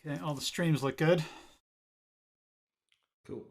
Okay, all the streams look good. Cool.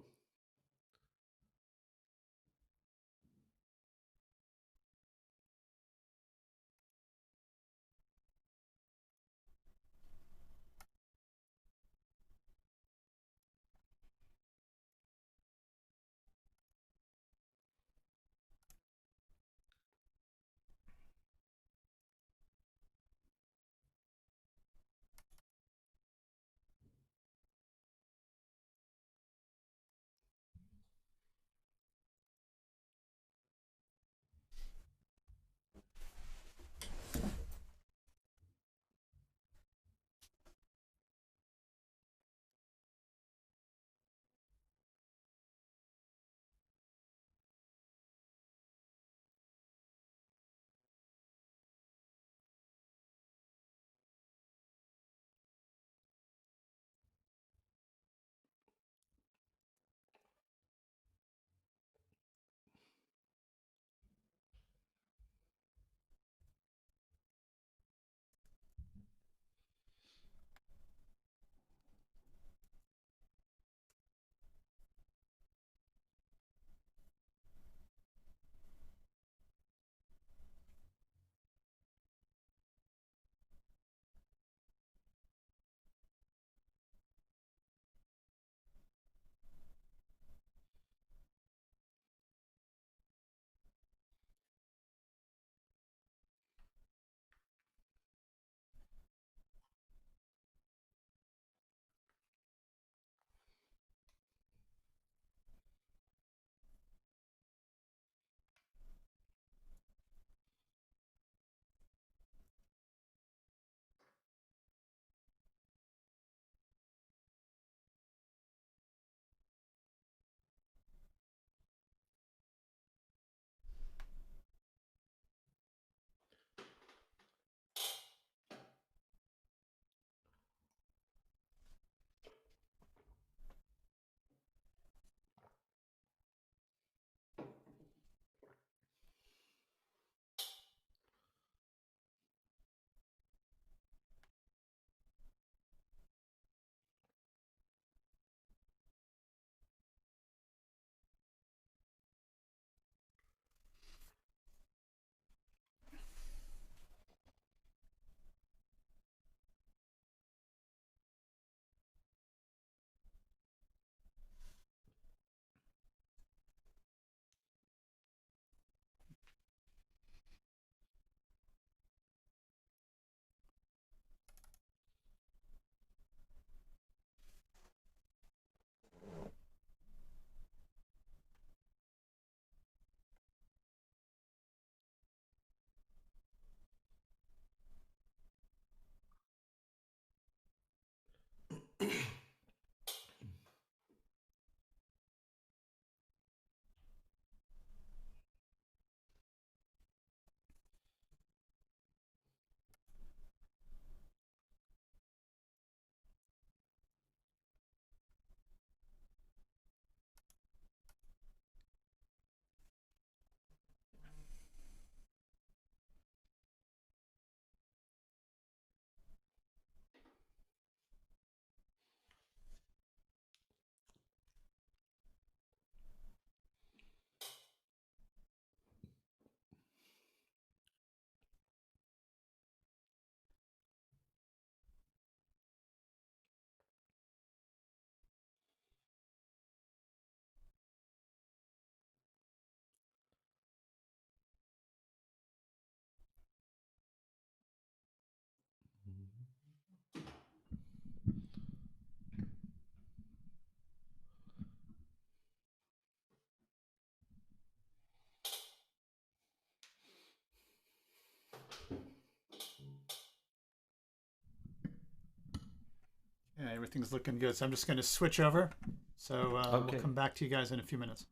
Yeah, everything's looking good. So I'm just going to switch over. So we'll Okay. come back to you guys in a few minutes.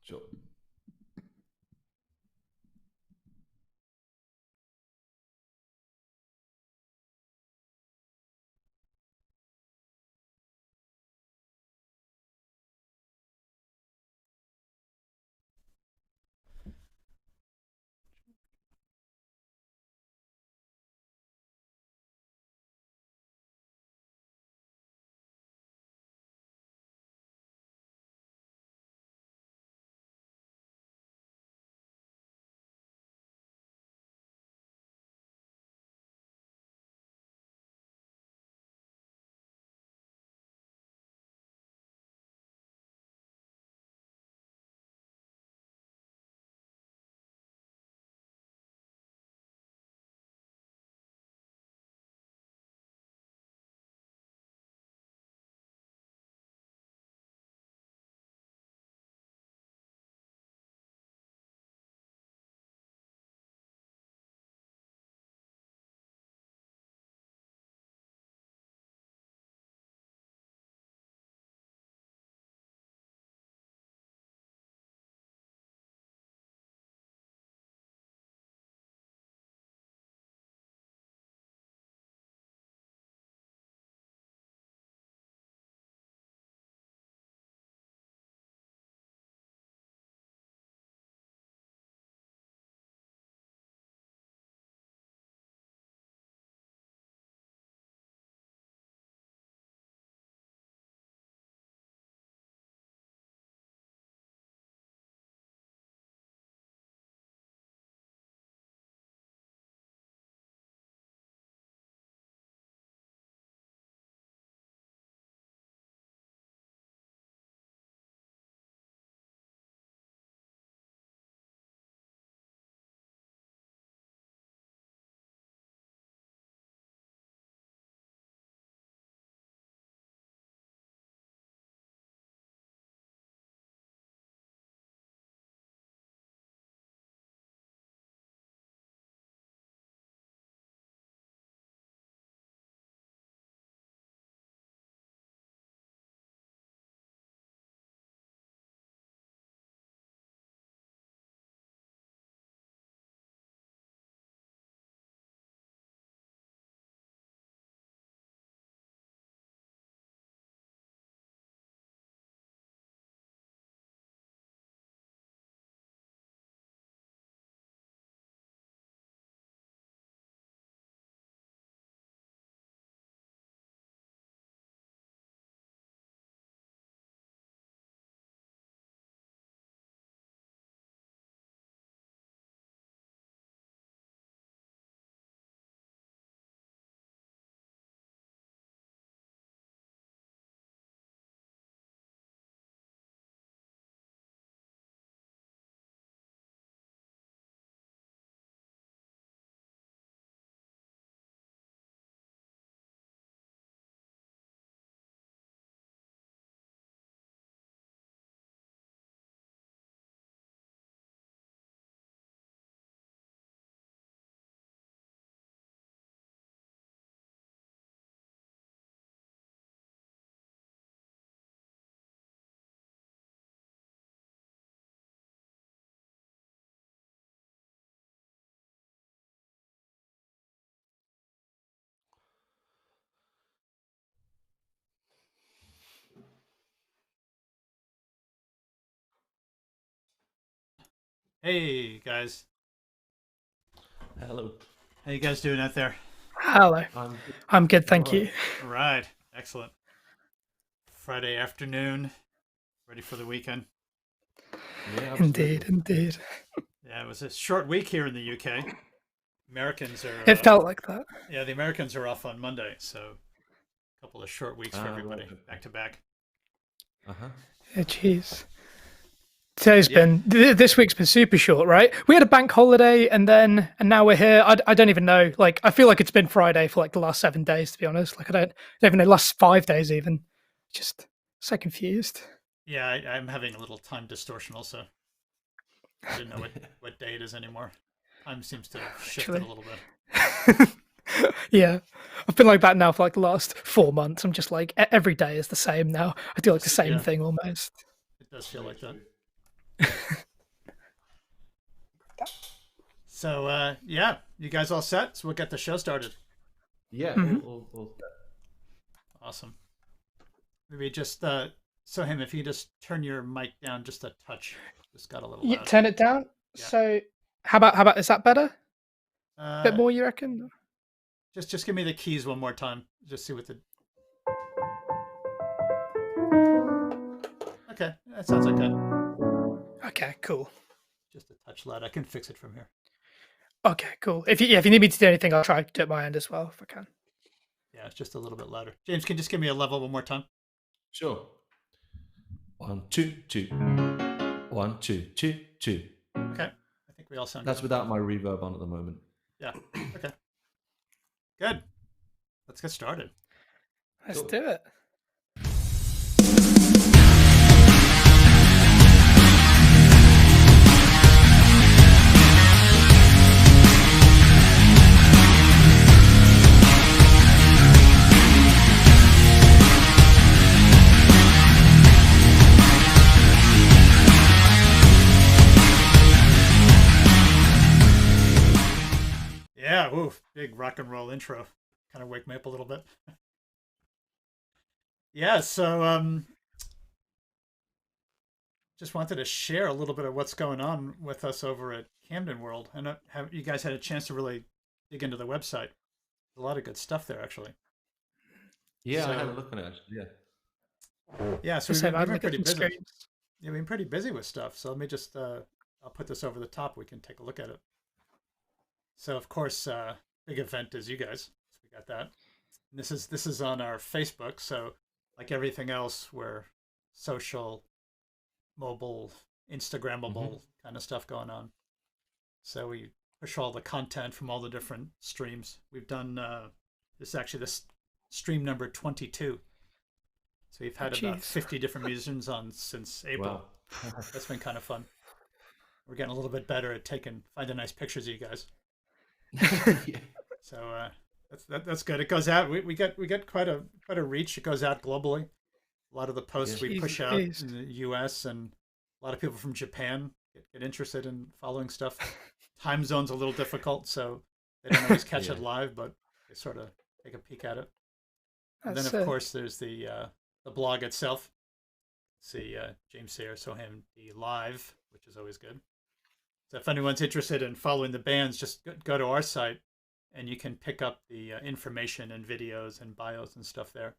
Sure. Hey guys, Hello. how you guys doing out there? Hello. I'm good. I'm good, All thank you. right. All right, excellent. Friday afternoon, ready for the weekend. Yeah, Indeed, absolutely. indeed. Yeah, it was a short week here in the UK. Americans are, It felt like that. yeah, the Americans are off on Monday, so a couple of short weeks for Right. everybody, Okay. back to back. Uh-huh. Jeez. But yeah, This week's been super short, right? We had a bank holiday and now we're here. I don't even know. Like, I feel like it's been Friday for like the last 7 days, to be honest. Like, I don't even know, last 5 days even. Just so confused. yeah, I'm having a little time distortion also. I didn't know what day it is anymore. Time seems to have shifted a Actually. little bit. Yeah. I've been like that now for like the last 4 months. I'm just like, every day is the same now. I do like the Just same yeah, thing almost. it does feel Very like that. true. So yeah, you guys all set? So we'll get the show started. Yeah, Mhm. all Awesome. Maybe just so him if you just turn your mic down just a touch. Just got a little You loud. turn it down. Yeah. So how about is that better? Bit Uh more, you reckon? just give me the keys one more time. Just see what the okay, that sounds okay. Okay, cool. Just a touch loud. I can fix it from here. Okay, cool. If you need me to do anything, I'll try to do it my end as well if I can. Yeah, it's just a little bit louder. James, can you just give me a level one more time? sure. 1, 2, 2. 1, 2, 2, 2. Okay. I think we all sound That's good. without my reverb on at the moment. Yeah. Okay. Good. Let's get started. Let's Cool. do it. Yeah, woo, big rock and roll intro. Kind of wake me up a little bit. Yeah, so just wanted to share a little bit of what's going on with us over at Camden World. And have you guys had a chance to really dig into the website? A lot of good stuff there, actually. Yeah, I had a So look at it actually. Yeah. yeah, so Just say, I we've had a been look at pretty some busy. streams. Yeah, we've been pretty busy with stuff. So let me just I'll put this over the top. We can take a look at it. So of course, big event is you guys. So we got that. And this is on our Facebook. So like everything else, we're social, mobile, Mm-hmm. Instagrammable kind of stuff going on. So we push all the content from all the different streams. We've done this is actually this stream number 22. So we've Oh, had about jeez. 50 different musicians on since April. Wow. That's been kind of fun. We're getting a little bit better at finding nice pictures of you guys. Yeah. So that's good. It goes out. We get quite a reach. It goes out globally. A lot of the Yeah. posts we Jeez push out Louise. in the U.S. and a lot of people from Japan get interested in following stuff. Time zone's a little difficult, so they don't always catch it Yeah. live, but they sort of take a peek at it. And then, That's of course, there's the blog itself. See James Sayer and Soham the live, which is always good. So if anyone's interested in following the bands, just go to our site, and you can pick up the information and videos and bios and stuff there.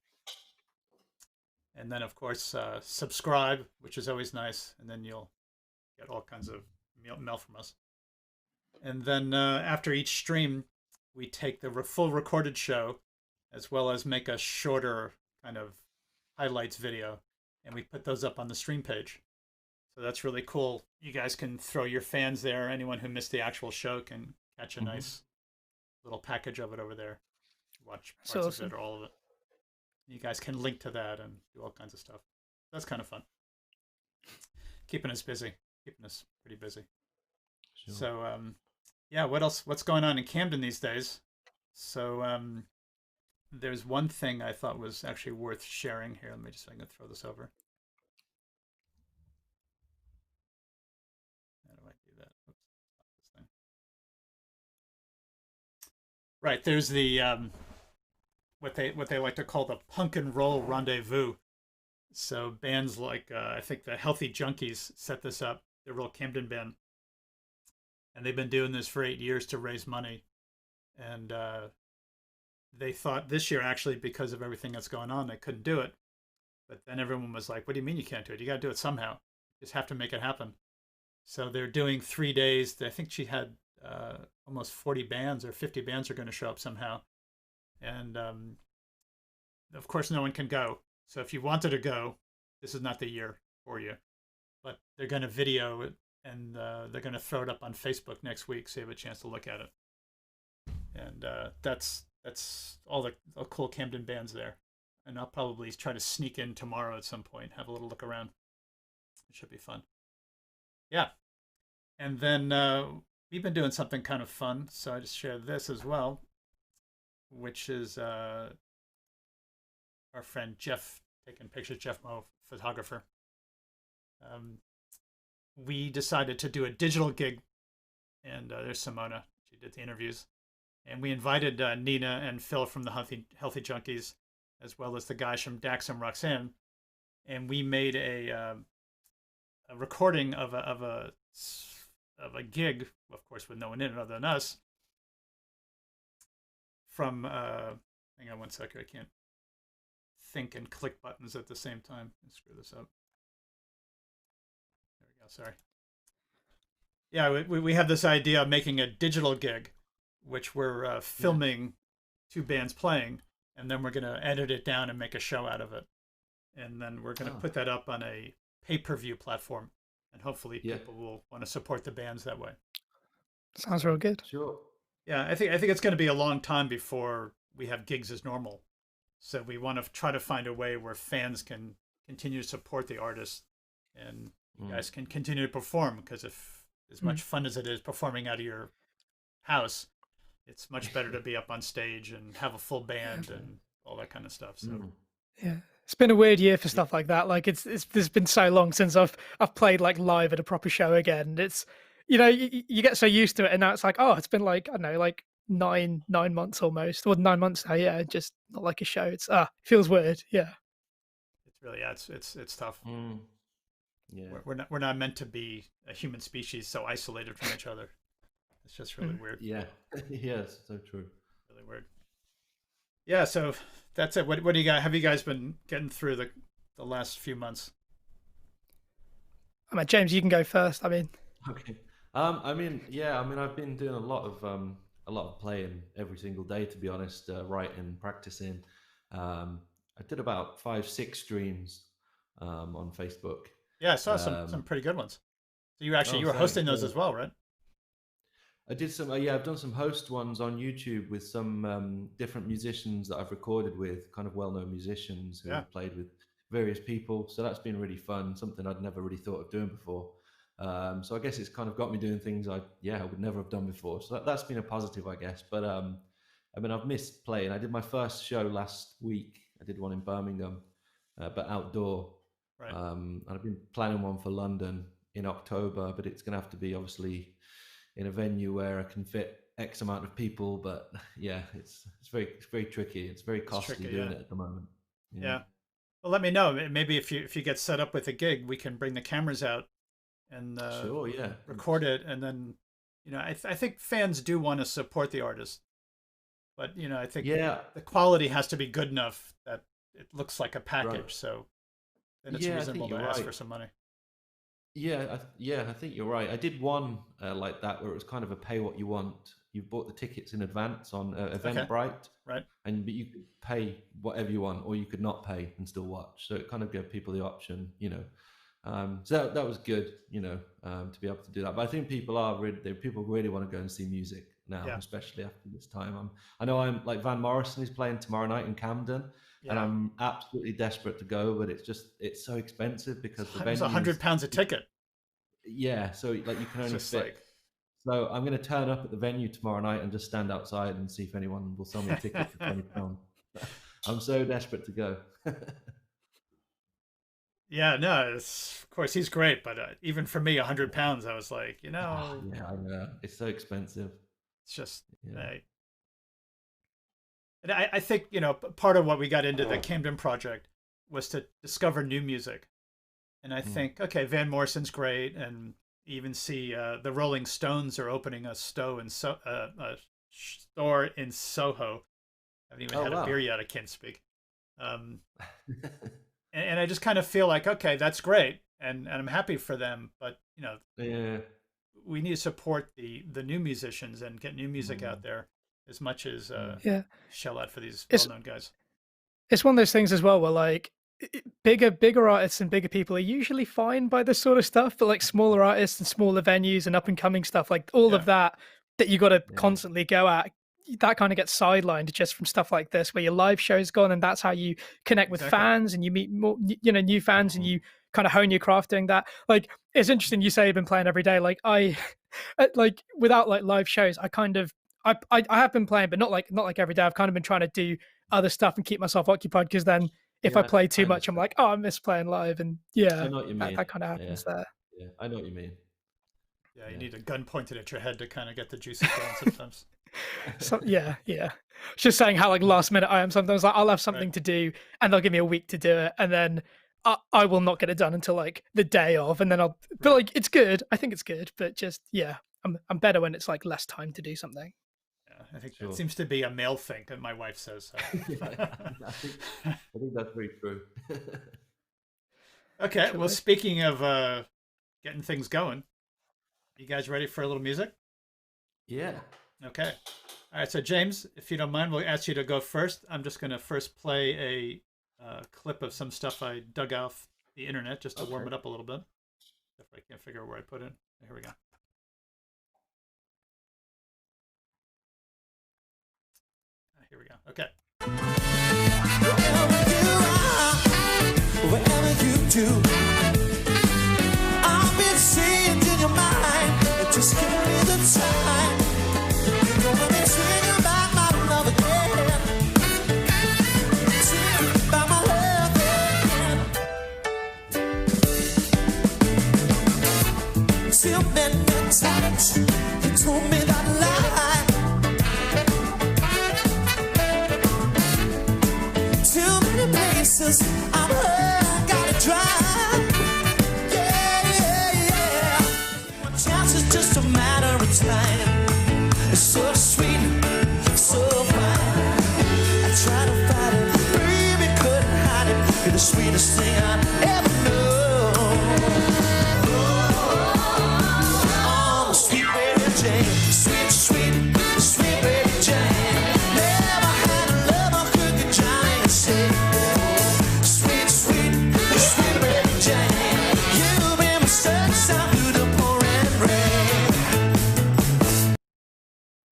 And then, of course, subscribe, which is always nice, and then you'll get all kinds of mail from us. And then after each stream, we take the full recorded show as well as make a shorter kind of highlights video, and we put those up on the stream page. So that's really cool. You guys can throw your fans there. Anyone who missed the actual show can catch a Mm-hmm. nice little package of it over there. Watch that's parts of it awesome. or all of it. You guys can link to that and do all kinds of stuff. That's kind of fun. Keeping us busy, keeping us pretty busy. Sure. So yeah, what else? What's going on in Camden these days? So there's one thing I thought was actually worth sharing here. Let me just, I'm going to throw this over. How do I do that? Oops, stop this thing. Right, there's the what they like to call the punk and roll rendezvous. So bands like I think the Healthy Junkies set this up. They're a real Camden band, and they've been doing this for 8 years to raise money. And they thought this year, actually, because of everything that's going on, they couldn't do it. But then everyone was like, "What do you mean you can't do it? You got to do it somehow. You just have to make it happen." So they're doing 3 days. I think she had almost 40 bands or 50 bands are going to show up somehow. And of course, no one can go. So if you wanted to go, this is not the year for you. But they're going to video it, and they're going to throw it up on Facebook next week, so you have a chance to look at it. And that's all the cool Camden bands there. And I'll probably try to sneak in tomorrow at some point, have a little look around. It should be fun. Yeah. And then we've been doing something kind of fun, so I just shared this as well, which is our friend Jeff taking pictures, Jeff Mo, photographer. We decided to do a digital gig, and there's Simona. She did the interviews. And we invited Nina and Phil from the Healthy Junkies, as well as the guys from Dax and Roxanne. And we made a recording of a gig, of course, with no one in it other than us. From hang on one second, I can't think and click buttons at the same time. Let's screw this up. There we go. Sorry. Yeah, we have this idea of making a digital gig, which we're filming two bands playing, and then we're going to edit it down and make a show out of it. And then we're going to put that up on a pay-per-view platform, and hopefully people will want to support the bands that way. Sounds real good. Sure. Yeah, I think it's going to be a long time before we have gigs as normal. So we want to try to find a way where fans can continue to support the artists, and you guys can continue to perform, because if as much fun as it is performing out of your house, it's much better to be up on stage and have a full band and all that kind of stuff. So yeah, it's been a weird year for stuff like that. Like there's been so long since I've played like live at a proper show again. It's, you know, you get so used to it, and now it's like, oh, it's been like, I don't know, like nine months almost, or 9 months now. Yeah, just not like a show. It's it feels weird. Yeah, it's really it's tough. Yeah, we're not meant to be a human species so isolated from each other. It's just really weird. Yeah, yes, so true. Really weird. Yeah, so that's it. What do you got? Have you guys been getting through the last few months? I mean, James, you can go first. I mean, okay. I've been doing a lot of playing every single day, to be honest. Writing, practicing. I did about 5-6 streams on Facebook. Yeah, I saw some pretty good ones. So you were hosting those as well, right? I did some, I've done some host ones on YouTube with some different musicians that I've recorded with, kind of well-known musicians who have played with various people. So that's been really fun, something I'd never really thought of doing before. So I guess it's kind of got me doing things I would never have done before. So that's been a positive, I guess. But I've missed playing. I did my first show last week. I did one in Birmingham, but outdoor. Right. And I've been planning one for London in October, but it's going to have to be obviously in a venue where I can fit X amount of people. But yeah, it's very tricky. It's very costly doing it at the moment. Yeah. Well, let me know. Maybe if you get set up with a gig, we can bring the cameras out and record it. And then, I think fans do want to support the artist, but I think the quality has to be good enough that it looks like a package. Right. So then it's reasonable to ask for some money. I think you're right. I did one like that where it was kind of a pay what you want. You bought the tickets in advance on Eventbrite, right? But you could pay whatever you want, or you could not pay and still watch. So it kind of gave people the option, So that was good, to be able to do that. But I think people really want to go and see music now, especially after this time. I know I'm like Van Morrison is playing tomorrow night in Camden. Yeah. And I'm absolutely desperate to go, but it's so expensive because the venue. It's £100 a ticket. Yeah, so like you can only fit. So I'm going to turn up at the venue tomorrow night and just stand outside and see if anyone will sell me a ticket for £20. I'm so desperate to go. Yeah, no, of course he's great, but even for me, £100, I was like, Yeah, I know. It's so expensive. It's just. And I think, part of what we got into the Camden project was to discover new music. And I think, okay, Van Morrison's great. And, even see the Rolling Stones are opening a store in Soho. I haven't even had a beer yet. I can't speak. And I just kind of feel like, okay, that's great, and I'm happy for them. But we need to support the new musicians and get new music out there as much as shell out for these well-known guys. It's one of those things as well where like bigger artists and bigger people are usually fine by this sort of stuff, but like smaller artists and smaller venues and up and coming stuff, like all of that you got to constantly go at, that kind of gets sidelined just from stuff like this, where your live show's gone, and that's how you connect with fans and you meet more, new fans, and you kind of hone your craft doing that. Like, it's interesting you say you've been playing every day. Like I, like without like live shows, I have been playing, but not like every day. I've kind of been trying to do other stuff and keep myself occupied, because then if I play too much, I'm like, oh, I miss playing live, and I know what you mean. That kind of happens there. Yeah, I know what you mean. Yeah, you need a gun pointed at your head to kind of get the juices going sometimes. So, yeah. Just saying how like last minute I am sometimes. Like I'll have something to do, and they'll give me a week to do it, and then I will not get it done until like the day of, and then I'll. But like it's good. I think it's good, but just I'm better when it's like less time to do something. I think that seems to be a male thing, and my wife says so. I think that's very true. Okay, well, speaking of getting things going, you guys ready for a little music? Yeah. Okay. All right, so James, if you don't mind, we'll ask you to go first. I'm just going to first play a clip of some stuff I dug off the internet just to warm it up a little bit. If I can't figure out where I put it. Here we go. Here we go. Okay. Whatever you do, I've been seeing in your mind. Just give me the time. You know when it's thinking about my love again, thinking about my love again. Too many times you told me that lie. Places I've heard, gotta drive. Yeah. My chance is just a matter of time. It's so sweet, so fine. I try to fight it, baby, couldn't hide it. You're the sweetest thing I ever know. Oh, sweet baby Jane, sweet, sweet, sweet baby Jane. Never had a lover who could try and say.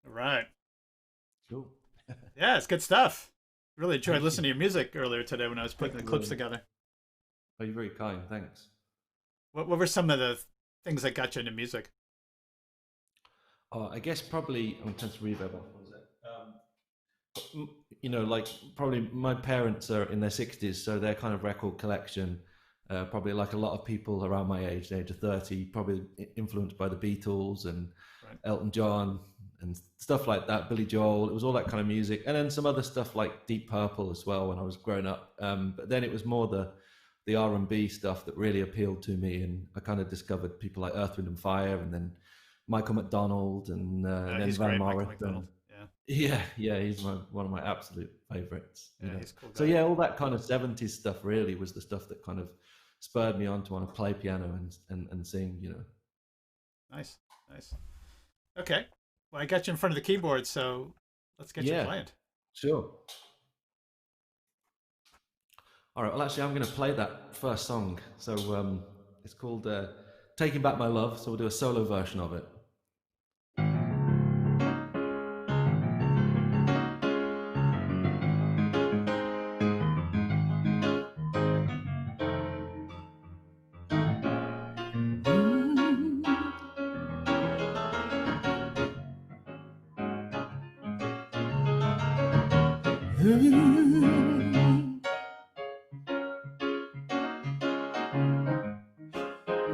Right. Cool. Yeah, it's good stuff. Really enjoyed listening to your music earlier today when I was putting the clips together. Oh, you're very kind. Thanks. What were some of the things that got you into music? I guess probably I'm turning to reverb off. Like probably my parents are in their 60s, so their kind of record collection, probably like a lot of people around my age, the age of 30, probably influenced by the Beatles and Elton John and stuff like that, Billy Joel. It was all that kind of music, and then some other stuff like Deep Purple as well when I was growing up. But then it was more the R&B stuff that really appealed to me, and I kind of discovered people like Earth, Wind and Fire, and then Michael McDonald, and then Van Morrison. Yeah, he's one of my absolute favorites. He's cool guy. So yeah, all that kind of 70s stuff really was the stuff that kind of spurred me on to want to play piano and sing. Nice. Okay, well, I got you in front of the keyboard, so let's get you playing. Sure. All right. Well, actually, I'm going to play that first song. So it's called "Taking Back My Love." So we'll do a solo version of it.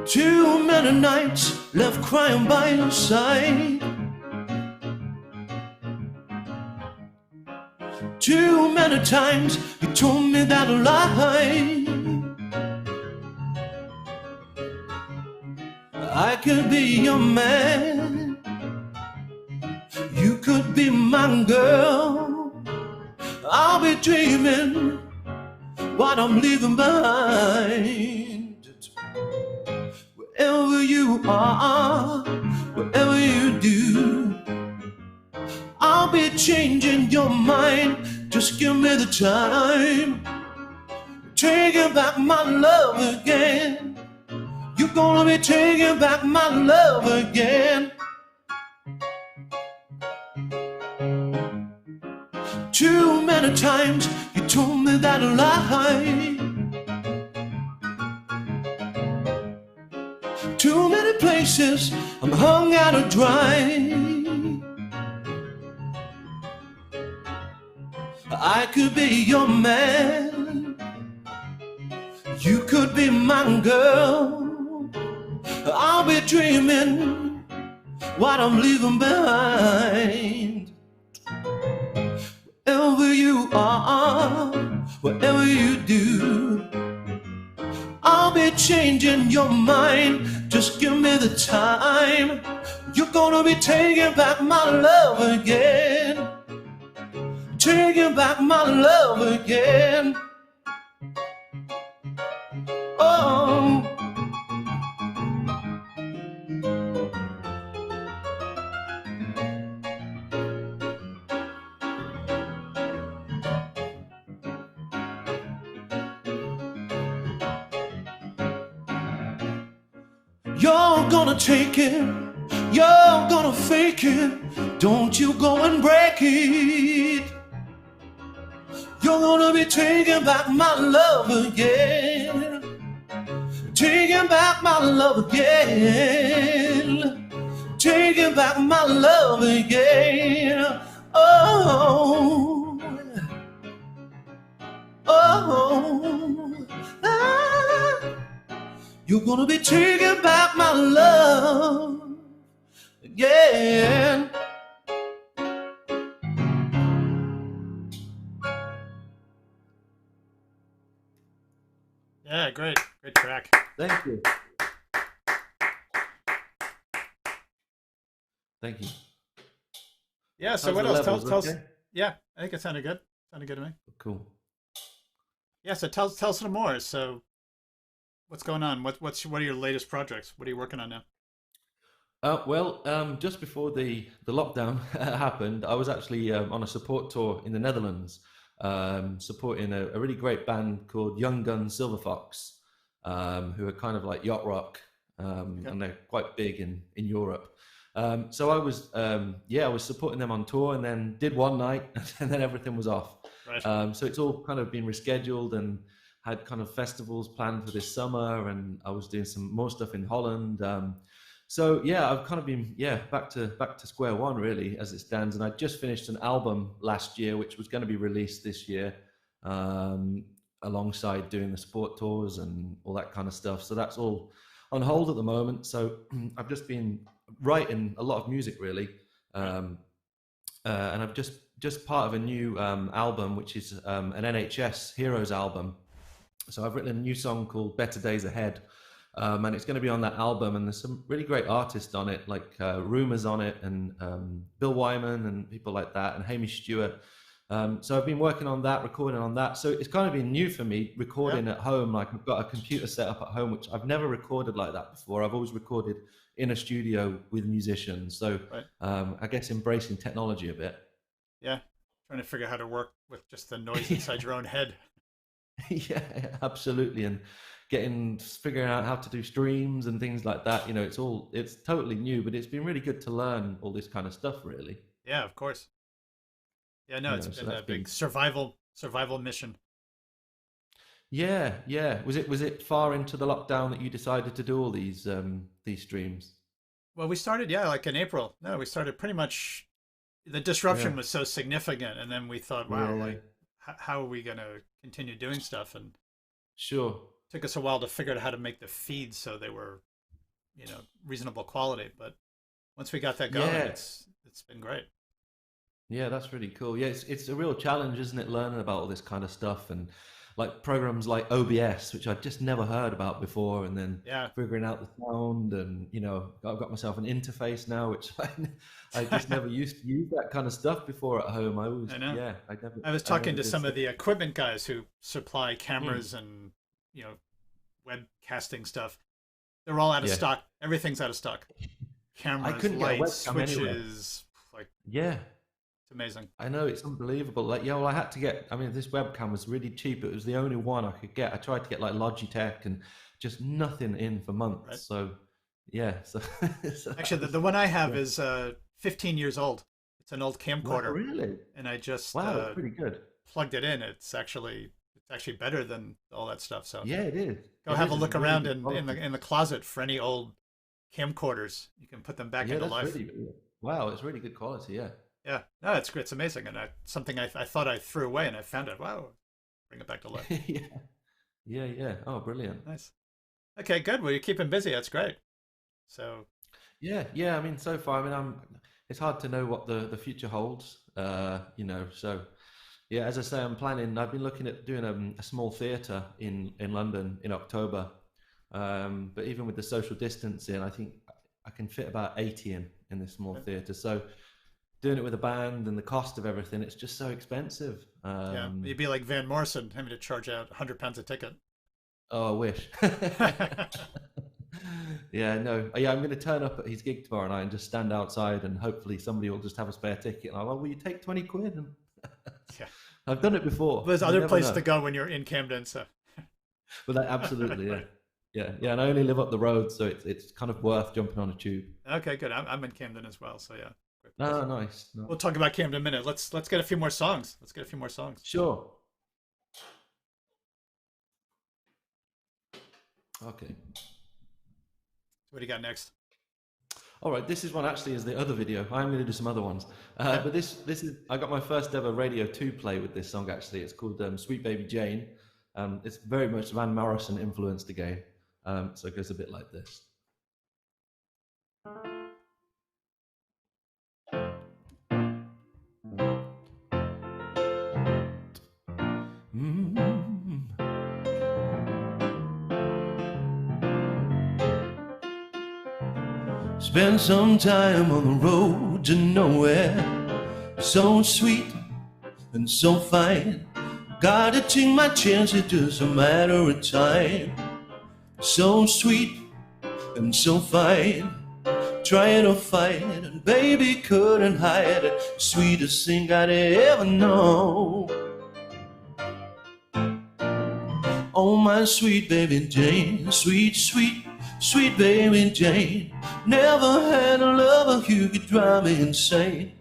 2 many nights left crying by your side. 2 many times you told me that I lied. I could be your man, you could be my girl. I'll be dreaming what I'm leaving behind. Wherever you are, whatever you do, I'll be changing your mind. Just give me the time, taking back my love again. You're gonna be taking back my love again. Too many times you told me that lie. Too many places I'm hung out to dry. I could be your man, you could be my girl. I'll be dreaming what I'm leaving behind. Wherever you are, whatever you do, I'll be changing your mind. Just give me the time. You're gonna be taking back my love again. Taking back my love again. Oh, you're gonna take it, you're gonna fake it. Don't you go and break it. You're gonna be taking back my love again. Taking back my love again. Taking back my love again. Oh, oh, ah. You're gonna be taking back my love again. Yeah, great track. Thank you. Thank you. Yeah. So How's what the else? levels, Tell us. okay? Yeah, I think it sounded good. Sounded good to me. Cool. Yeah. So tell us some more. So, what's going on? What are your latest projects? What are you working on now? Just before the lockdown happened, I was actually on a support tour in the Netherlands, supporting a really great band called Young Gun Silver Fox, who are kind of like yacht rock, and they're quite big in Europe. So I was supporting them on tour, and then did one night, and then everything was off. Right. So it's all kind of been rescheduled, and had kind of festivals planned for this summer, and I was doing some more stuff in Holland. So yeah, I've kind of been back to square one really as it stands, and I just finished an album last year which was going to be released this year, alongside doing the sport tours and all that kind of stuff. So that's all on hold at the moment. So I've just been writing a lot of music really, and I've just part of a new album which is an NHS Heroes album. So I've written a new song called Better Days Ahead. And it's going to be on that album, and there's some really great artists on it, like Rumours on it, and Bill Wyman and people like that, and Hamish Stewart. So I've been working on that, recording on that. So it's kind of been new for me recording at home. Like I've got a computer set up at home, which I've never recorded like that before. I've always recorded in a studio with musicians. So I guess embracing technology a bit. Yeah, trying to figure out how to work with just the noise inside your own head. Yeah, absolutely. And figuring out how to do streams and things like that. You know, it's totally new, but it's been really good to learn all this kind of stuff really. Yeah, of course. Yeah, no, it's been a big survival mission. Yeah. Was it far into the lockdown that you decided to do all these streams? Well, we started, like in April. No, we started pretty much, the disruption was so significant, and then we thought, wow, like how are we going to continue doing stuff? And sure. Took us a while to figure out how to make the feeds so they were, reasonable quality. But once we got that going, it's been great. Yeah, that's really cool. Yeah, it's a real challenge, isn't it? Learning about all this kind of stuff, and like programs like OBS, which I'd just never heard about before, and then figuring out the sound, and I've got myself an interface now, which I just never used to use that kind of stuff before at home. I know. I was talking to some of the equipment guys who supply cameras and webcasting stuff. They're all out of stock. Everything's out of stock. Cameras, lights, switches, it's amazing. I know, it's unbelievable. Like, well, I had to get. I mean, this webcam was really cheap. It was the only one I could get. I tried to get like Logitech, and just nothing in for months. Right. So, so actually, the one I have is 15 years old. It's an old camcorder. Wow, really? And I just that's pretty good. Plugged it in. It's actually better than all that stuff. So yeah, it is. Go have a look around in the closet for any old camcorders. You can put them back into life. Wow, it's really good quality. Yeah. Yeah, no, it's great. It's amazing, and something I thought I threw away, and I found it. Wow, bring it back to life. yeah. Oh, brilliant. Nice. Okay, good. Well, you're keeping busy. That's great. So. Yeah. I mean, so far, it's hard to know what the future holds. So. Yeah, as I say, I've been looking at doing a small theatre in London in October. But even with the social distancing, I think I can fit about 80 in this small theatre. So doing it with a band and the cost of everything, it's just so expensive. You'd be like Van Morrison, having to charge out £100 a ticket. Oh, I wish. I'm going to turn up at his gig tomorrow night and just stand outside, and hopefully somebody will just have a spare ticket. And I'll, will you take 20 quid? And I've done it before. There's other places to go when you're in Camden, so. Well, absolutely, yeah. And I only live up the road, so it's kind of worth jumping on a tube. Okay, good. I'm in Camden as well, so yeah. Oh, nice. We'll talk about Camden in a minute. Let's get a few more songs. Sure. Okay. What do you got next? All right, this is one actually is the other video. I'm going to do some other ones. But this is, I got my first ever Radio 2 play with this song actually. It's called Sweet Baby Jane. It's very much Van Morrison influenced again. So it goes a bit like this. Spend some time on the road to nowhere. So sweet and so fine. Gotta take my chance, it's just a matter of time. So sweet and so fine. Trying to fight it, and baby couldn't hide it. Sweetest thing I'd ever know. Oh, my sweet baby Jane, sweet, sweet, sweet baby Jane. Never had a lover who could drive me insane.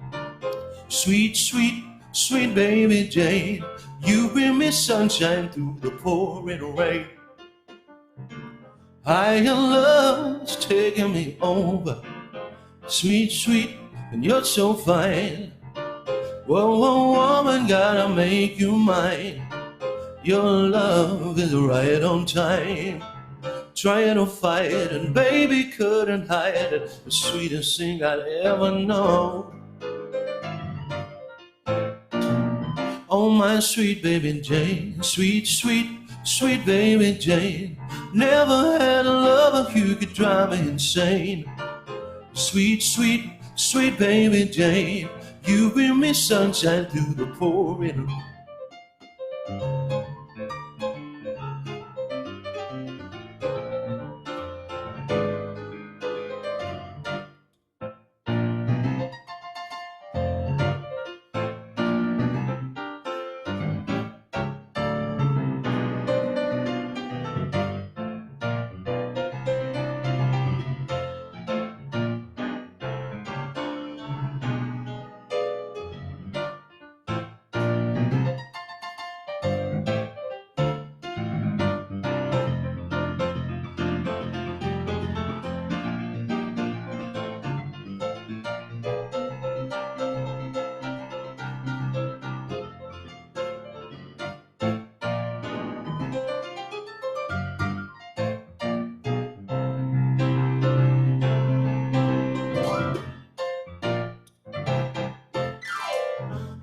Sweet, sweet, sweet baby Jane. You bring me sunshine through the pouring rain. Higher love's taking me over. Sweet, sweet, and you're so fine. Whoa, whoa, woman, gotta make you mine. Your love is right on time. Trying to fight it, and baby couldn't hide it. The sweetest thing I'd ever know. Oh, my sweet baby Jane, sweet, sweet, sweet baby Jane. Never had a lover who could drive me insane. Sweet, sweet, sweet baby Jane. You bring me sunshine through the pouring rain.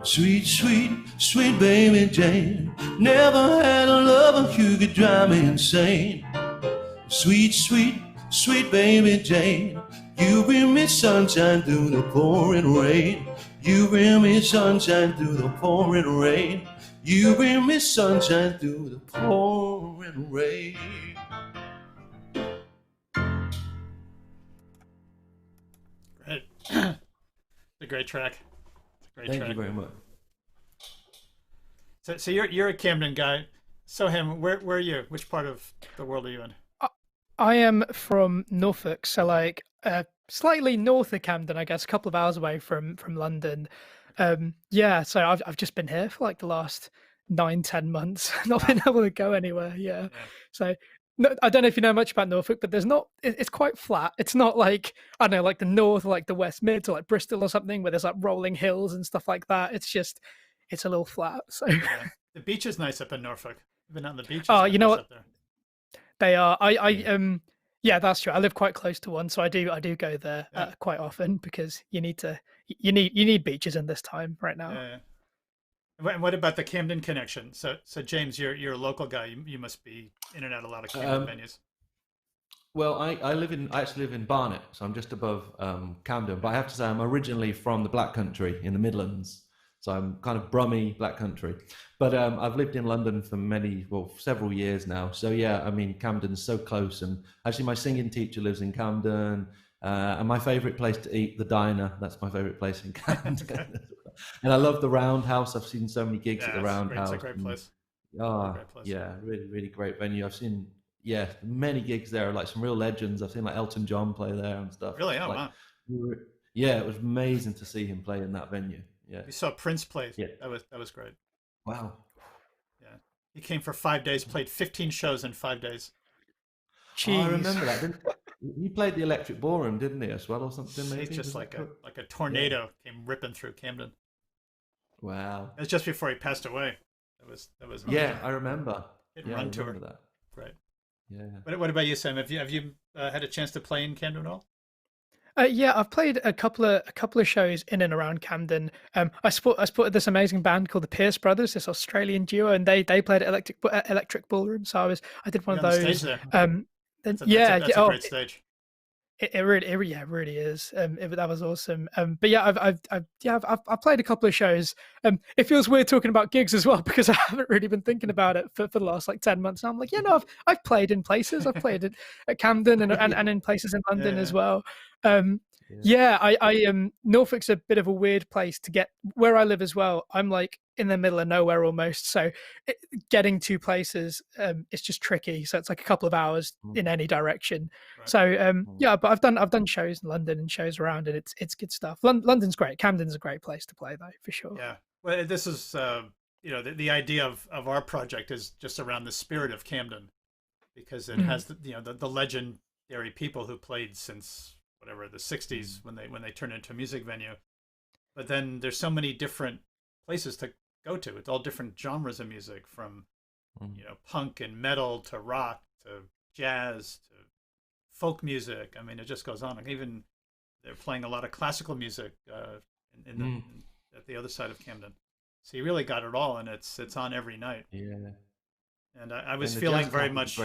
Sweet, sweet, sweet baby Jane. Never had a lover who could drive me insane. Sweet, sweet, sweet baby Jane. You bring me sunshine through the pouring rain. You bring me sunshine through the pouring rain. You bring me sunshine through the pouring rain. Right. It's a great track. It's a great Thank track. you very much. So you're a Camden guy. Soham, where are you? Which part of the world are you in? I am from Norfolk, so like slightly north of Camden, I guess, a couple of hours away from London. Yeah, so I've just been here for like the last 9-10 months, not been able to go anywhere. Yeah, so no, I don't know if you know much about Norfolk, but there's not. It's quite flat. It's not like, I don't know, like the north, or like the West Mids, or like Bristol or something, where there's like rolling hills and stuff like that. It's a little flat. So Yeah. The beach is nice up in Norfolk. I've been on the beach. oh, you know what? Up there. They are. Yeah, that's true. I live quite close to one, so I do go there quite often, because you need beaches in this time right now. Yeah. And what about the Camden connection? So James, you're a local guy. You must be in and out a lot of Camden venues. Well, I actually live in Barnet, so I'm just above Camden. But I have to say, I'm originally from the Black Country in the Midlands, so I'm kind of Brummy Black Country. But I've lived in London for several years now. So yeah, I mean, Camden's so close, and actually, my singing teacher lives in Camden. And my favourite place to eat, the diner. That's my favourite place in Camden. And I love the Roundhouse. I've seen so many gigs at the Roundhouse. It's a great place. Yeah, really, really great venue. I've seen many gigs there, like some real legends. I've seen like Elton John play there and stuff. Really? Oh, wow. Wow. Yeah, it was amazing to see him play in that venue. Yeah. You saw Prince play. Yeah. That was great. Wow. Yeah. He came for 5 days, played 15 shows in 5 days. Jeez. Oh, I remember that. He played the Electric Ballroom, didn't he, as well, or something? Maybe? He's just like a tornado came ripping through Camden. Wow. It was just before he passed away. That was yeah, I remember. Hit and run tour. That. Right. Yeah. What about you, Sam? Have you had a chance to play in Camden at all? Yeah, I've played a couple of shows in and around Camden. I supported this amazing band called the Pierce Brothers, this Australian duo, and they played at Electric Ballroom. So I did one of those. Stage there. That's a great stage. It really is. That was awesome. But yeah, I've played a couple of shows. It feels weird talking about gigs as well, because I haven't really been thinking about it for the last like 10 months. And I'm like, I've played in places. I've played at Camden and in places in London as well. Norfolk's a bit of a weird place to get. Where I live as well, I'm like in the middle of nowhere almost. So getting to places, it's just tricky. So it's like a couple of hours in any direction. Right. So but I've done shows in London and shows around, and it's good stuff. London's great. Camden's a great place to play though, for sure. Yeah. Well, this is the idea of our project is just around the spirit of Camden, because it has the legendary people who played since whatever the 60s when they turned into a music venue. But then there's so many different places to go to. It's all different genres of music, from punk and metal to rock to jazz to folk music. I mean, it just goes on. Like, even they're playing a lot of classical music at the other side of Camden. So you really got it all, and it's on every night. Yeah. And I was feeling very much.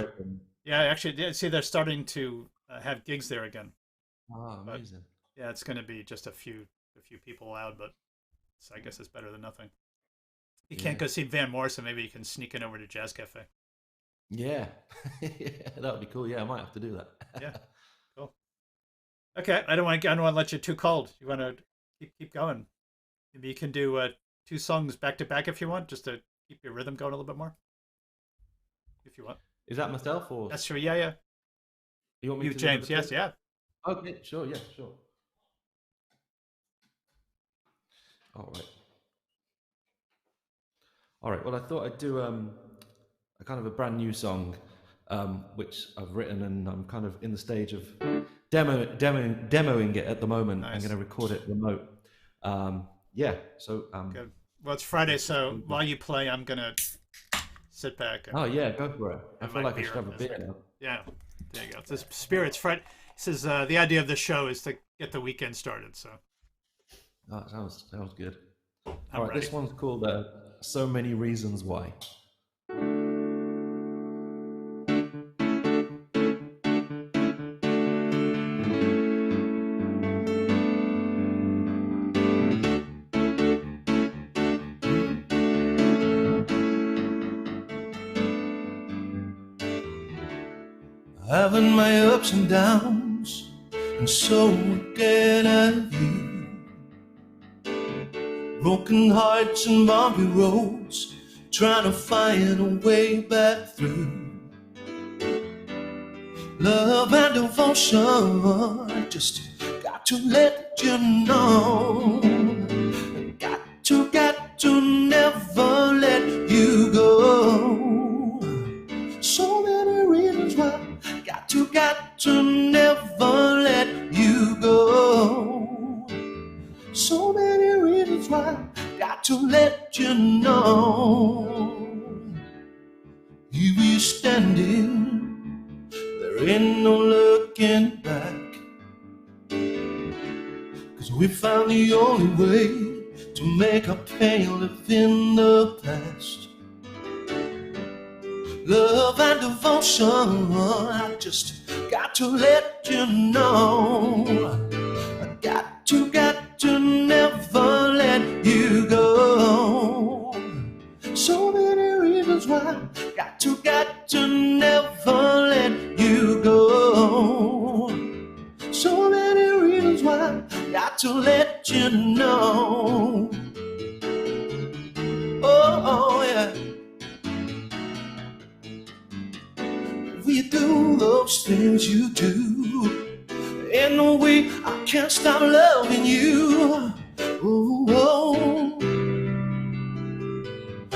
Yeah, actually, see, they're starting to have gigs there again. Oh, amazing. But, yeah, it's going to be just a few people allowed, but I guess it's better than nothing. You can't go see Van Morrison. Maybe you can sneak in over to Jazz Cafe. Yeah. That would be cool. Yeah, I might have to do that. Yeah, cool. Okay, I don't want to let you too cold. You want to keep going. Maybe you can do 2 songs back to back if you want, just to keep your rhythm going a little bit more. If you want. Is that myself or? That's true. Yeah. You want me to James? Yes. Yeah. Okay. Sure. Yeah. Sure. All right. Well, I thought I'd do a kind of a brand new song, which I've written, and I'm kind of in the stage of demoing it at the moment. Nice. I'm going to record it remote. So good. Well, it's Friday, so while you play, I'm going to sit back. Oh yeah, go for it. I feel like I should have a beer now. Yeah, there you go. This Spirits Friday. This is the idea of the show is to get the weekend started. So. Oh, sounds good. All right, ready. this one's called So Many Reasons Why. Having my ups and downs, and so again at you. Broken hearts and bumpy roads, trying to find a way back through. Love and devotion, I just got to let you know. Got to never let you go. So many reasons why, got to never let you go. So many reasons why, got to let you know. You be standing, there ain't no looking back. 'Cause we found the only way to make our pain live in the past. Love and devotion, I just got to let you know. I got to never let you go. So many reasons why, got to never let you go. So many reasons why, got to let you know. Oh yeah. We do those things you do, ain't no way I can't stop loving you. Oh,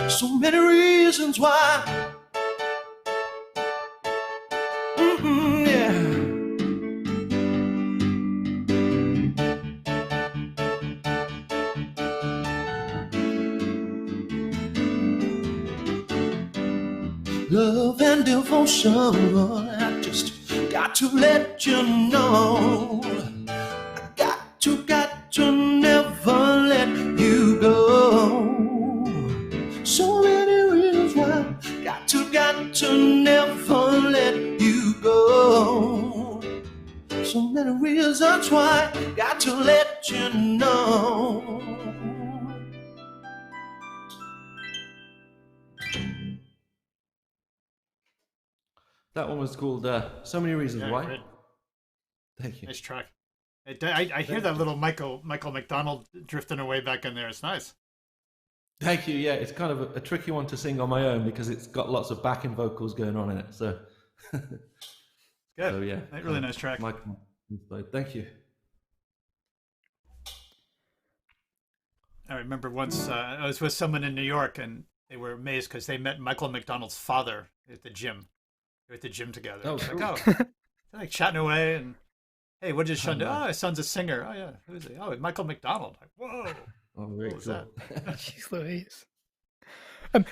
so many reasons why. Yeah. Love and devotion, I just got to let you know. I got to never let you go. So many reasons why, got to never let you go. So many reasons why, got to let you know. That one was called So Many Reasons Yeah, Why. great. Thank you. Nice track. I hear that little Michael McDonald drifting away back in there. It's nice. Thank you. Yeah, it's kind of a tricky one to sing on my own because it's got lots of backing vocals going on in it. So, Good. so yeah, Really nice track. Michael, thank you. I remember once I was with someone in New York, and they were amazed because they met Michael McDonald's father at the gym. They were at the gym together. Oh, It's cool. like, oh, they're like chatting away, and hey, what did his son do? nice. Oh, his son's a singer. Oh yeah, who is he? Oh, Michael McDonald. Like, whoa, Oh, very what was cool. that? Jeez Louise.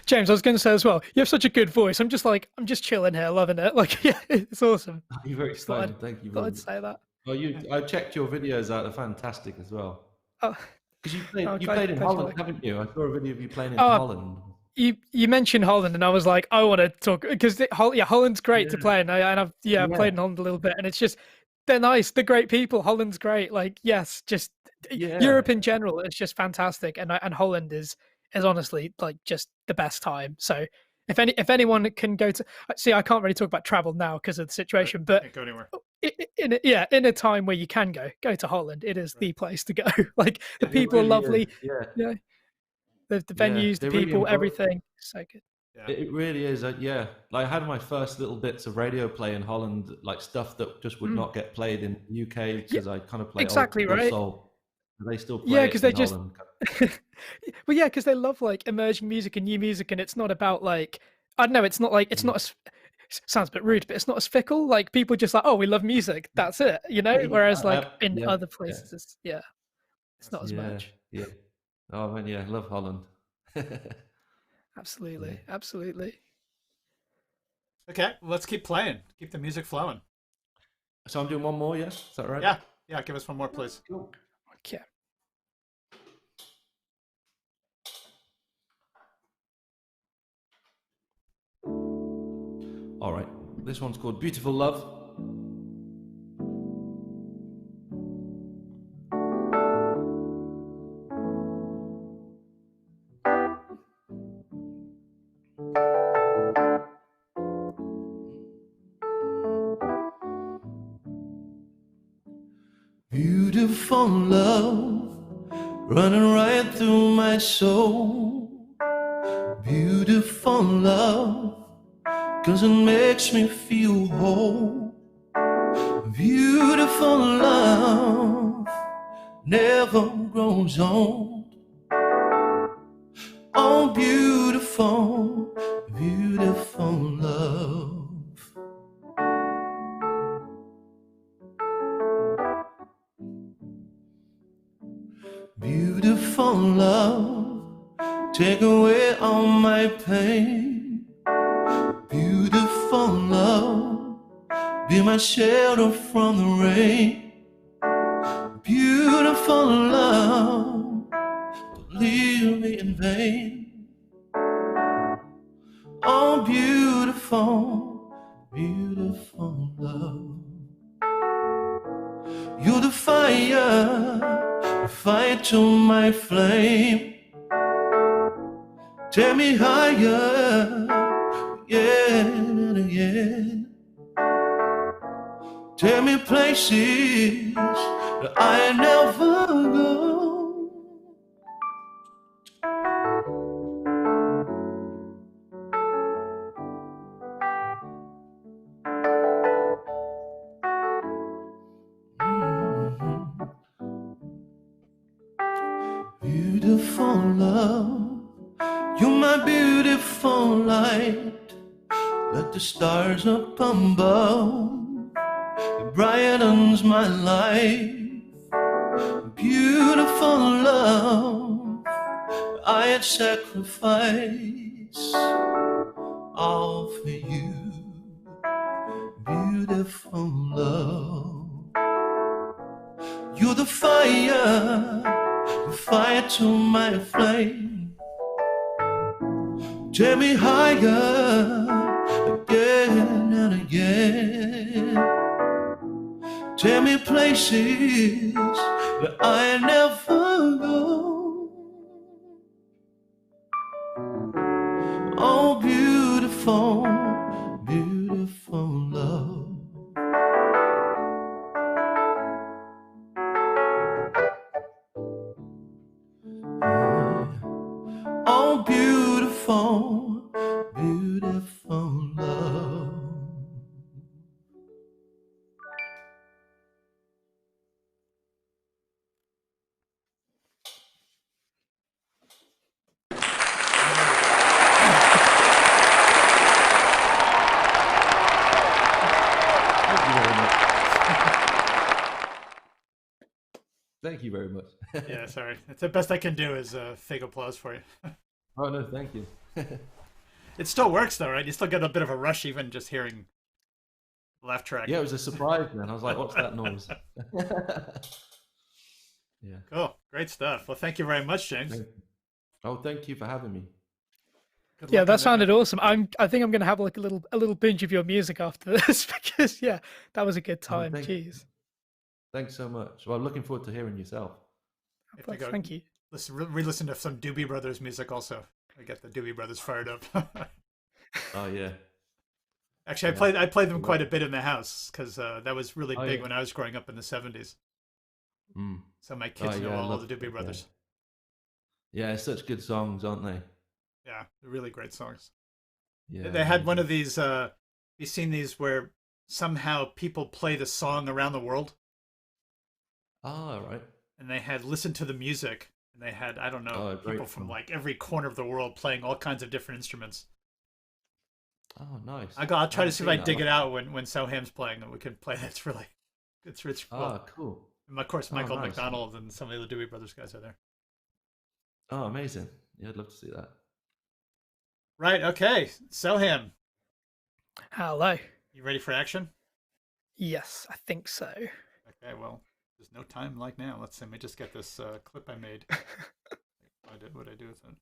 James, I was going to say as well, you have such a good voice. I'm just chilling here, loving it. Like, yeah, it's awesome. You're very Just thought kind. Thank you thought very I'd much. say that. Oh, I checked your videos out. They're fantastic as well. Oh, Because oh, you glad played in you Holland, like. haven't you? I saw a video of you playing in Oh, Holland. you mentioned Holland, and I was like, I want to talk because Holland's great to Yeah. play, and I've Yeah. played in Holland a little bit, and it's just they're nice, they're great people. Holland's great, like yes, just Yeah. Europe in general, it's just fantastic, and Holland is honestly like just the best time. So if anyone can go to see, I can't really talk about travel now because of the situation, but Can't go anywhere. in a time where you can go to Holland, it is the place to go. Like the It people are really lovely. is. Yeah. Yeah, the Yeah. venues, the They really people, involve. everything. So good. Yeah. It really is. Yeah. Like I had my first little bits of radio play in Holland, like stuff that just would not get played in the UK because I kind of play Exactly old right. soul. They still Yeah, play because it they're in just Holland. well, yeah, because they love like emerging music and new music, and it's not about like I don't know, it's not like it's not as sounds a bit rude, but it's not as fickle. Like people just like, oh, we love music, that's it, you know. Whereas like in Yeah. other Yeah. places, it's not as Yeah. much. Yeah. Oh man, yeah, I love Holland. Absolutely, absolutely. Okay, well, let's keep playing. Keep the music flowing. So I'm doing one more, yes? Is that right? Yeah. Give us one more, please. Cool. Okay. All right, this one's called Beautiful Love. Beautiful love, running right through my soul. Beautiful love, 'cause it makes me feel whole. Beautiful love never grows old. Oh, beautiful, beautiful love. Beautiful love, take away all my pain. Beautiful love, be my shelter from the rain. Beautiful love, don't leave me in vain. Oh, beautiful, beautiful love. You're the fire to my flame. Take me higher, again and again. Take me places that I never go. Beautiful love, you're my beautiful light, like the stars up above. It brightens my life. Beautiful love, I'd sacrifice all for you. Beautiful love, you're the fire to my flame. Take me higher, again and again. Take me places that I never go. Oh, beautiful, beautiful love. Oh, beautiful, beautiful love. Thank you very much. Yeah, sorry. It's the best I can do is fake applause for you. Oh, no, thank you. It still works though, right? You still get a bit of a rush even just hearing the laugh track. Yeah, it was a surprise, man. I was like, what's that noise? Yeah. Cool. Great stuff. Well, thank you very much, James. Oh, thank you for having me. Good Yeah, luck that on sounded awesome. I think I'm gonna have like a little binge of your music after this because yeah, that was a good time. Jeez. Thanks so much. Well, I'm looking forward to hearing yourself. Well, thank you. Re-listen to some Doobie Brothers music also. I get the Doobie Brothers fired up. Oh yeah. Actually, Yeah. I played them quite a bit in the house because that was really big yeah. when I was growing up in the 70s. Mm. So my kids know all the Doobie Brothers. Yeah, such good songs, aren't they? Yeah, they're really great songs. Yeah. They had one of these. You've seen these where somehow people play the song around the world. Ah, right. And they had listened to the music, and they had, I don't know, people from like every corner of the world playing all kinds of different instruments. Oh, nice. I'll try to see if I dig it out when Soham's playing, and we can play it. It's really cool. Ah, cool. And of course, Michael nice. McDonald and some of the Doobie Brothers guys are there. Oh, amazing. Yeah, I'd love to see that. Right, okay. Soham. Hello. You ready for action? Yes, I think so. Okay, well, there's no time like now. Let me just get this clip I made. What I do with it? Where's it?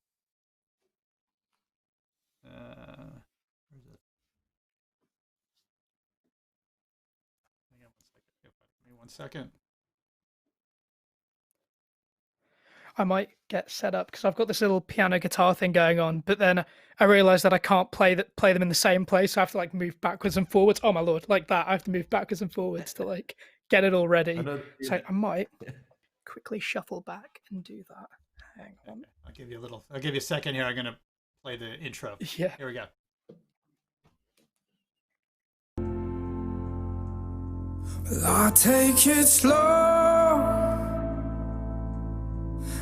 second. I might get set up because I've got this little piano guitar thing going on, but then I realized that I can't play them in the same place. So I have to like move backwards and forwards. Oh my lord, like that. I have to move backwards and forwards to like get it all ready. So I might quickly shuffle back and do that. Hang on. Okay. I'll give you a second here. I'm gonna play the intro. Yeah. Here we go. I'll take it slow.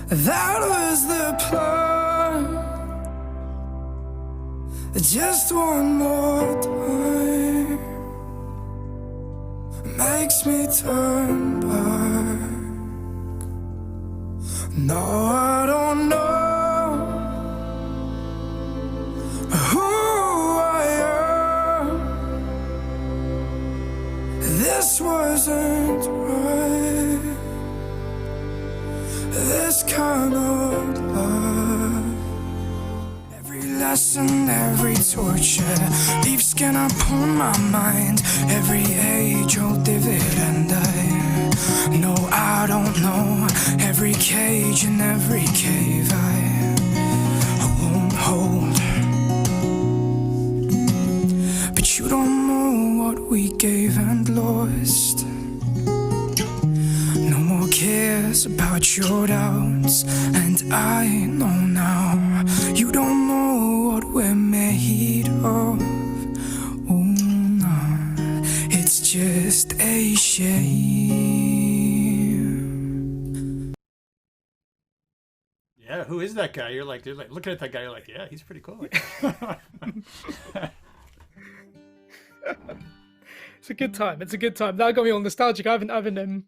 That was the plan. Just one more time makes me turn back. No, I don't know who I am. This wasn't right. This kind of love. Every lesson, every torture leaves skin upon my mind. Every age-old dividend no, I don't know. Every cage and every cave I won't hold. But you don't know what we gave and lost. No more cares about your doubts. And I know now you don't know what we're made of. Oh no, it's just a shame. Yeah, who is that guy? You're like looking at that guy. You're like, yeah, he's pretty cool. It's a good time. It's a good time. That got me all nostalgic. I haven't.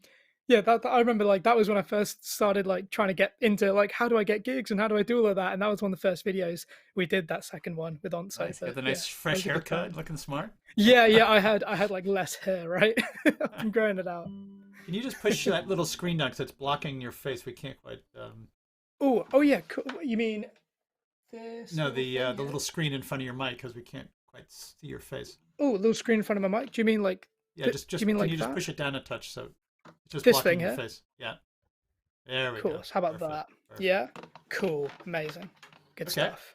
Yeah, that I remember. Like that was when I first started like trying to get into like how do I get gigs and how do I do all of that. And that was one of the first videos we did. That second one with Onso. Nice. Got the nice fresh haircut, looking smart. Yeah. I had like less hair, right? I'm growing it out. Can you just push that little screen down because it's blocking your face? We can't quite. Oh yeah. Cool. You mean this? No, the little screen in front of your mic because we can't quite see your face. Oh, a little screen in front of my mic. Do you mean like? Yeah, just do you mean can like you just that? push it down a touch so it's just this blocking thing your here? face? Yeah. There we cool. go. So how about Perfect. that? Perfect. Yeah. Cool. Amazing. Good Okay. stuff.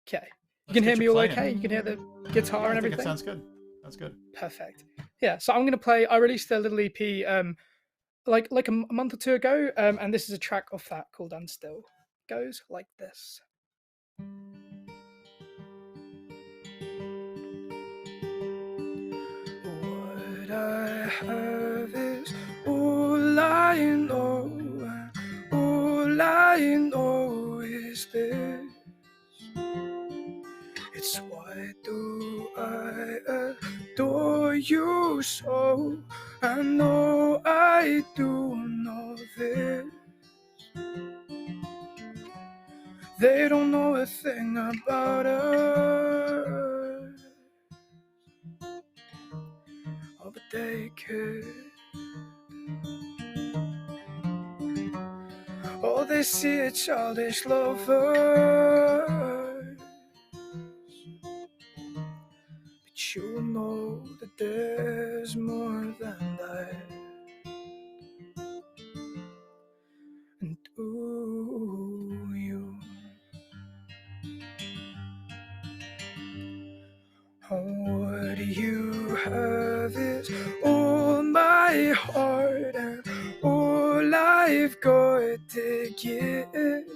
Okay. You Let's can get hear me you all playing. okay? You can hear the guitar and I think everything? it sounds good. Sounds good. Perfect. Yeah, so I'm gonna play. I released a little EP like a month or two ago, and this is a track off that called "Unstill." Goes like this. What I have is all I know, and all I know is this. It's why do I adore you so? I know I do know this. They don't know a thing about us. Oh, but they could. Oh, they see a childish lover. But you know that there's more than that. And ooh, you. Oh, what you have is all my heart and all I've got to give.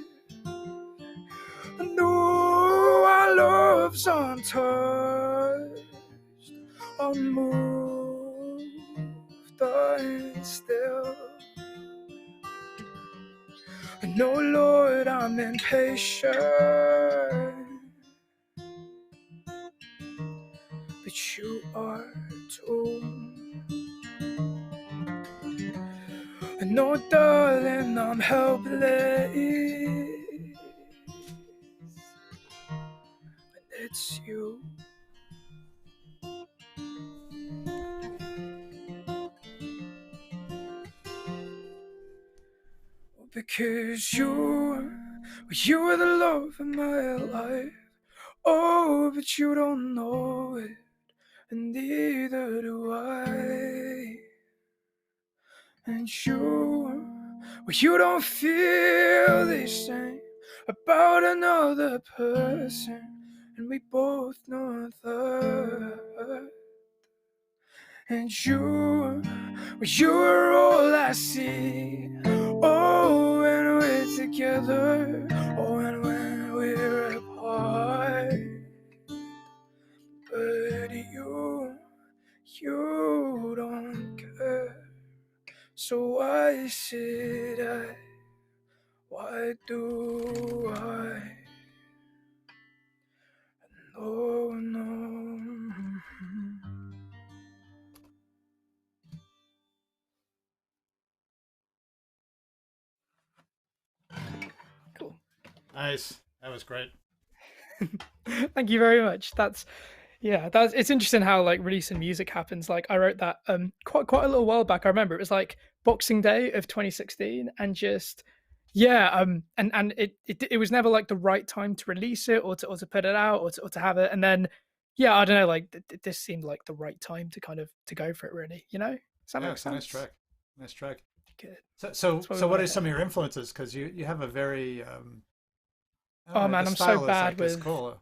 No, our love's untouched, unmoved, unstill. No, Lord, I'm impatient, but you are too. No, darling, I'm helpless. When it's you. Because you are the love of my life. Oh, but you don't know it, and neither do I. And you don't feel the same about another person, and we both know that. And you're all I see. Oh, when we're together, oh, and when we're apart. But you don't care. So why should I? Why do I? Oh no. Cool. Nice. That was great. Thank you very much. It's interesting how like releasing music happens. Like I wrote that quite a little while back. I remember it was like Boxing Day of 2016, and just and it was never like the right time to release it or to put it out or to have it. And then I don't know, like this seemed like the right time to kind of to go for it, really. You know, does that make sense? Nice track. Good. So what are some of your influences? Because you have a very oh man, I'm so bad with. Cool.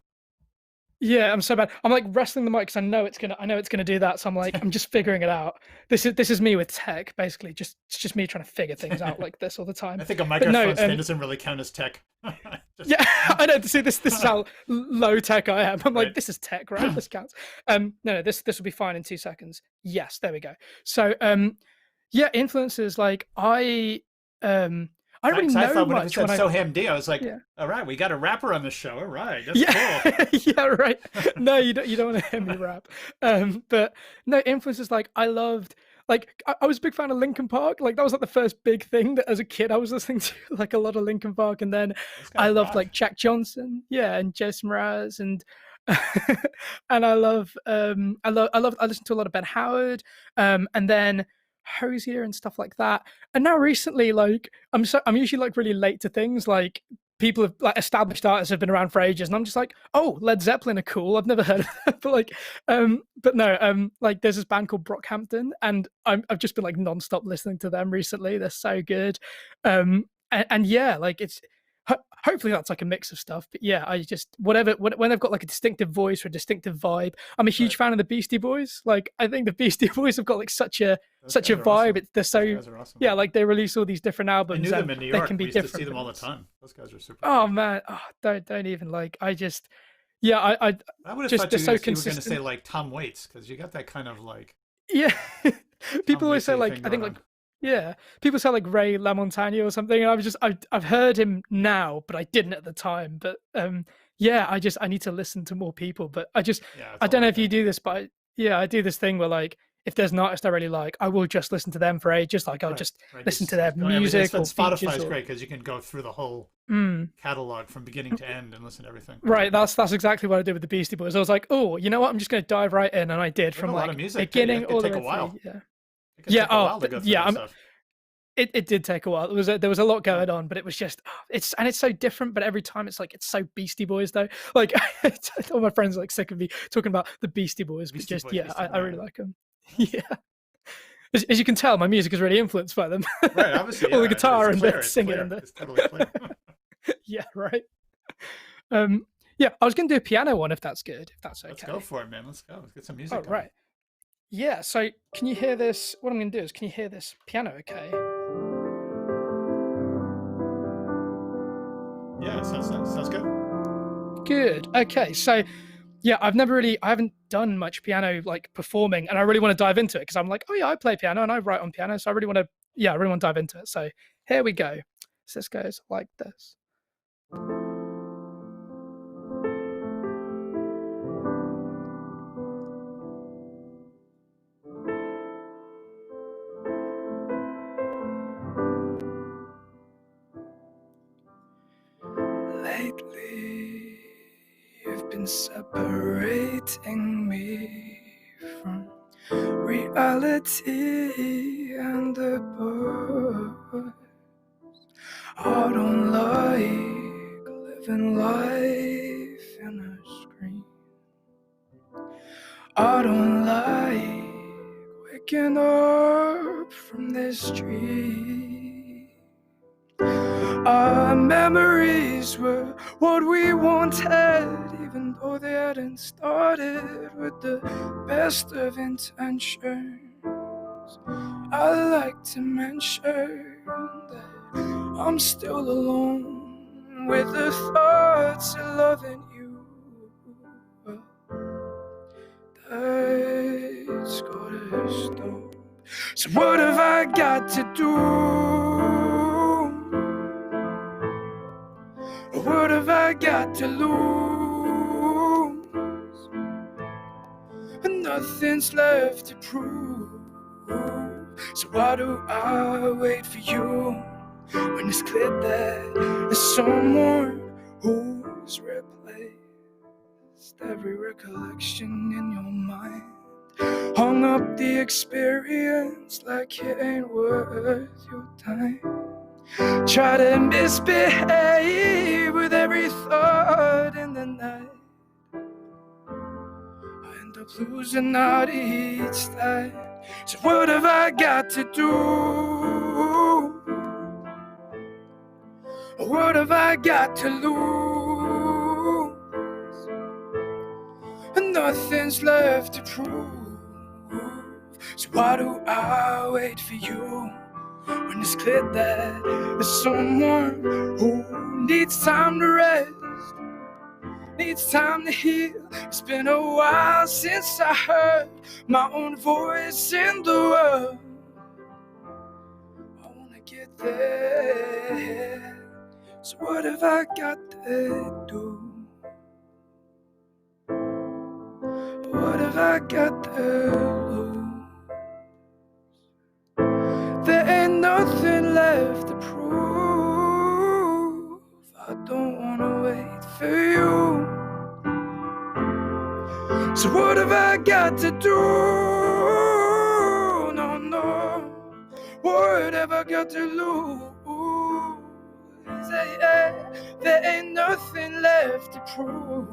Yeah, I'm so bad. I'm like wrestling the mic because I know it's gonna do that. So I'm like, I'm just figuring it out. This is me with tech, basically. It's just me trying to figure things out like this all the time. I think a microphone stand doesn't really count as tech. Yeah, I know. See, this is how low tech I am. I'm like, this is tech, right? This counts. No, this will be fine in 2 seconds. Yes, there we go. So influences like I don't really know thought much. When it said Soham D, I was like, all right, we got a rapper on the show. All right, that's cool. Yeah, right. No, you don't want to hear me rap. But no, influences like I loved. Like I was a big fan of Linkin Park. Like that was like the first big thing that as a kid I was listening to, like a lot of Linkin Park. And then I loved like Jack Johnson, and Jason Mraz, and and I listened to a lot of Ben Howard, and then Hosier and stuff like that. And now recently, like I'm usually like really late to things. Like people have like established artists have been around for ages, and I'm just like, oh, Led Zeppelin are cool. I've never heard of them, but like, but no, like there's this band called Brockhampton, and I've just been like nonstop listening to them recently. They're so good, and like it's. Hopefully that's like a mix of stuff, but I just when they've got like a distinctive voice or a distinctive vibe. I'm a huge fan of the Beastie Boys. Like I think the Beastie Boys have got like such a vibe. Awesome. They're so awesome. Like they release all these different albums. I knew them in New York. They can be different. To see them all the time. Those guys are super. Oh man, don't even like. I just I would have just, thought you so were going to say like Tom Waits, because you got that kind of like people always say like I think like. Yeah, people say like Ray LaMontagne or something, and I've heard him now, but I didn't at the time. But I need to listen to more people. But I don't know if you do this, but I do this thing where like if there's an artist I really like, I will just listen to them for ages. Like I'll just listen to their music. Or Spotify's great because you can go through the whole catalog from beginning to end and listen to everything. Right, that's exactly what I did with the Beastie Boys. I was like, oh, you know what? I'm just going to dive right in, and I did from like beginning all the way through. It did take a while. There was a lot going on, but it was just it's so different. But every time it's so Beastie Boys though. Like all my friends are like sick of me talking about the Beastie Boys, but I really like them. Yeah, as you can tell, my music is really influenced by them. Right, obviously. All the guitar and the singing and the. It's totally clear. Yeah, right. I was going to do a piano one if that's good. If that's okay. Let's go for it, man. Let's go. Let's get some music. Right. Yeah, so can you hear this? What I'm going to do is, can you hear this piano okay? Yeah, sounds good. Good. Okay, so I haven't done much piano like performing, and I really want to dive into it because I'm like, oh yeah, I play piano and I write on piano, so I really want to dive into it. So here we go. So this goes like this. Lately, you've been separating me from reality and the buzz. I don't like living life in a screen. I don't like waking up from this street. Our memories were what we wanted, even though they hadn't started with the best of intentions. I like to mention that I'm still alone with the thoughts of loving you. That's gotta stop. So what have I got to do? What have I got to lose? And nothing's left to prove. So why do I wait for you when it's clear that there's someone who's replaced every recollection in your mind? Hung up the experience like it ain't worth your time. Try to misbehave with every thought in the night. I end up losing out each time. So what have I got to do? What have I got to lose? And nothing's left to prove. So why do I wait for you when it's clear that there's someone who needs time to rest, needs time to heal? It's been a while since I heard my own voice in the world. I wanna get there. So what have I got to do? What have I got to lose? There ain't nothing left to prove. I don't wanna wait for you. So what have I got to do? No, no. What have I got to lose? There ain't nothing left to prove.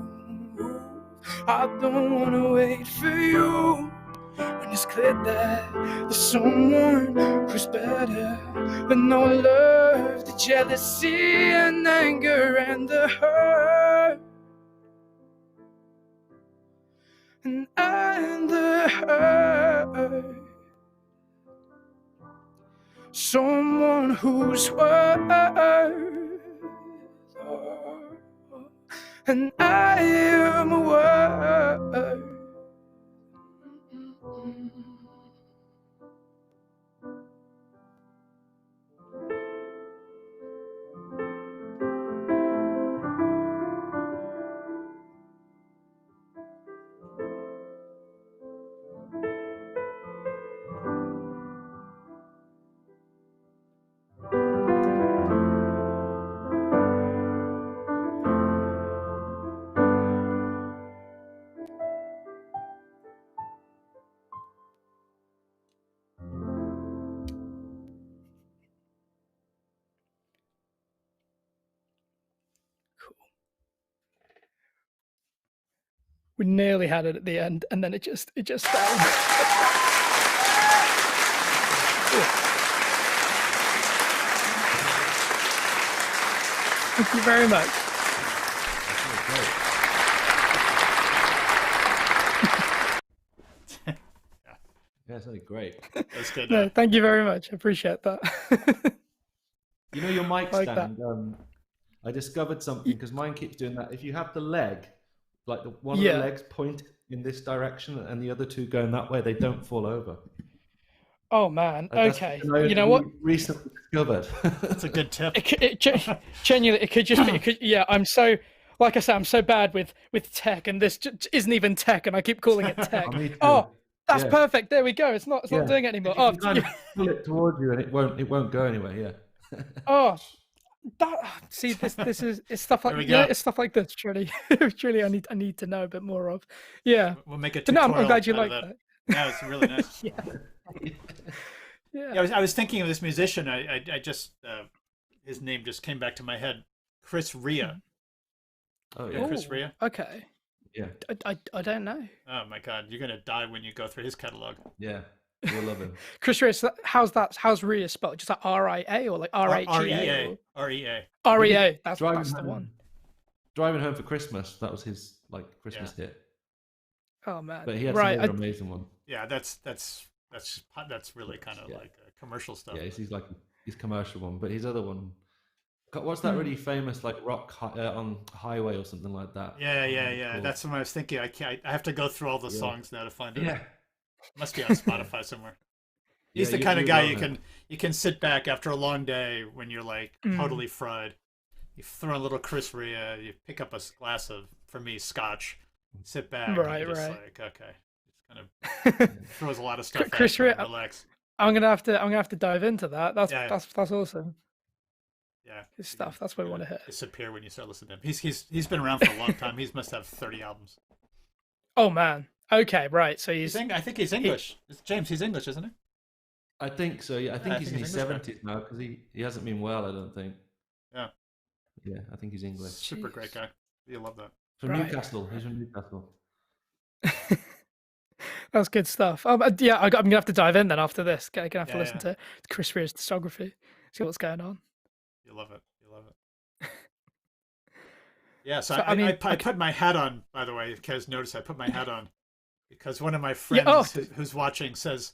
I don't wanna wait for you when it's clear that there's someone who's better. But no love, the jealousy and anger and the hurt, and the hurt. Someone who's worth, and I am worth. We nearly had it at the end, and then it just fell. Thank you very much. Yeah, it's really great. That's good. No, thank you very much. I appreciate that. You know your mic Like stand. I discovered something because mine keeps doing that. If you have the leg, like one of the legs point in this direction and the other two going that way, they don't fall over. Oh man. Okay. You know what? Recently discovered. That's a good tip. Genuinely, it could just be. Yeah, I'm so. Like I said, I'm so bad with tech, and this isn't even tech, and I keep calling it tech. Oh, that's perfect. There we go. It's not doing it anymore. You can kind of pull it towards you, and it won't go anywhere. Yeah. Oh, see, it's stuff like it's stuff like this. Truly, I need to know a bit more of. Yeah. We'll make it. No, I'm glad you like that. Yeah, it's really nice. Yeah. Yeah. I was thinking of this musician. I just his name just came back to my head. Chris Rea. Oh yeah, Chris Rea. Okay. Yeah. I don't know. Oh my God, you're gonna die when you go through his catalog. Yeah. You'll love him. Chris Rea, how's Rea spelled? Just like RIA or like RHEA? REA. REA. That's the one. Driving Home for Christmas. That was his like Christmas hit. Oh man! But he had some other amazing one. Yeah, that's really kind of like commercial stuff. Yeah, he's like his commercial one, but his other one. What's that really famous like rock on Highway or something like that? Yeah. That's what I was thinking. I have to go through all the songs now to find it. Yeah, must be on Spotify somewhere. He's the kind of guy you can sit back after a long day when you're like totally fried. You throw a little Chris Rea, you pick up a glass of, for me, scotch, sit back, and you're just like, okay, just kind of throws a lot of stuff. Chris Rea, relax. I'm gonna have to dive into that. That's awesome. Yeah, his stuff. That's what we want to hear. Disappear when you start listening to him. He's been around for a long time. He must have 30 albums. Oh man. Okay, right. So I think he's English. James, he's English, isn't he? I think so. Yeah, I think he's in his 70s now because he hasn't been well. I don't think. Yeah, I think he's English. Super great guy. You love that. From Newcastle. He's from Newcastle. That's good stuff. I'm gonna have to dive in then after this. I'm gonna have to listen to Chris Rea's discography. See what's going on. You love it. Yeah, so I put my hat on, by the way, because notice I put my hat on because one of my friends who's watching says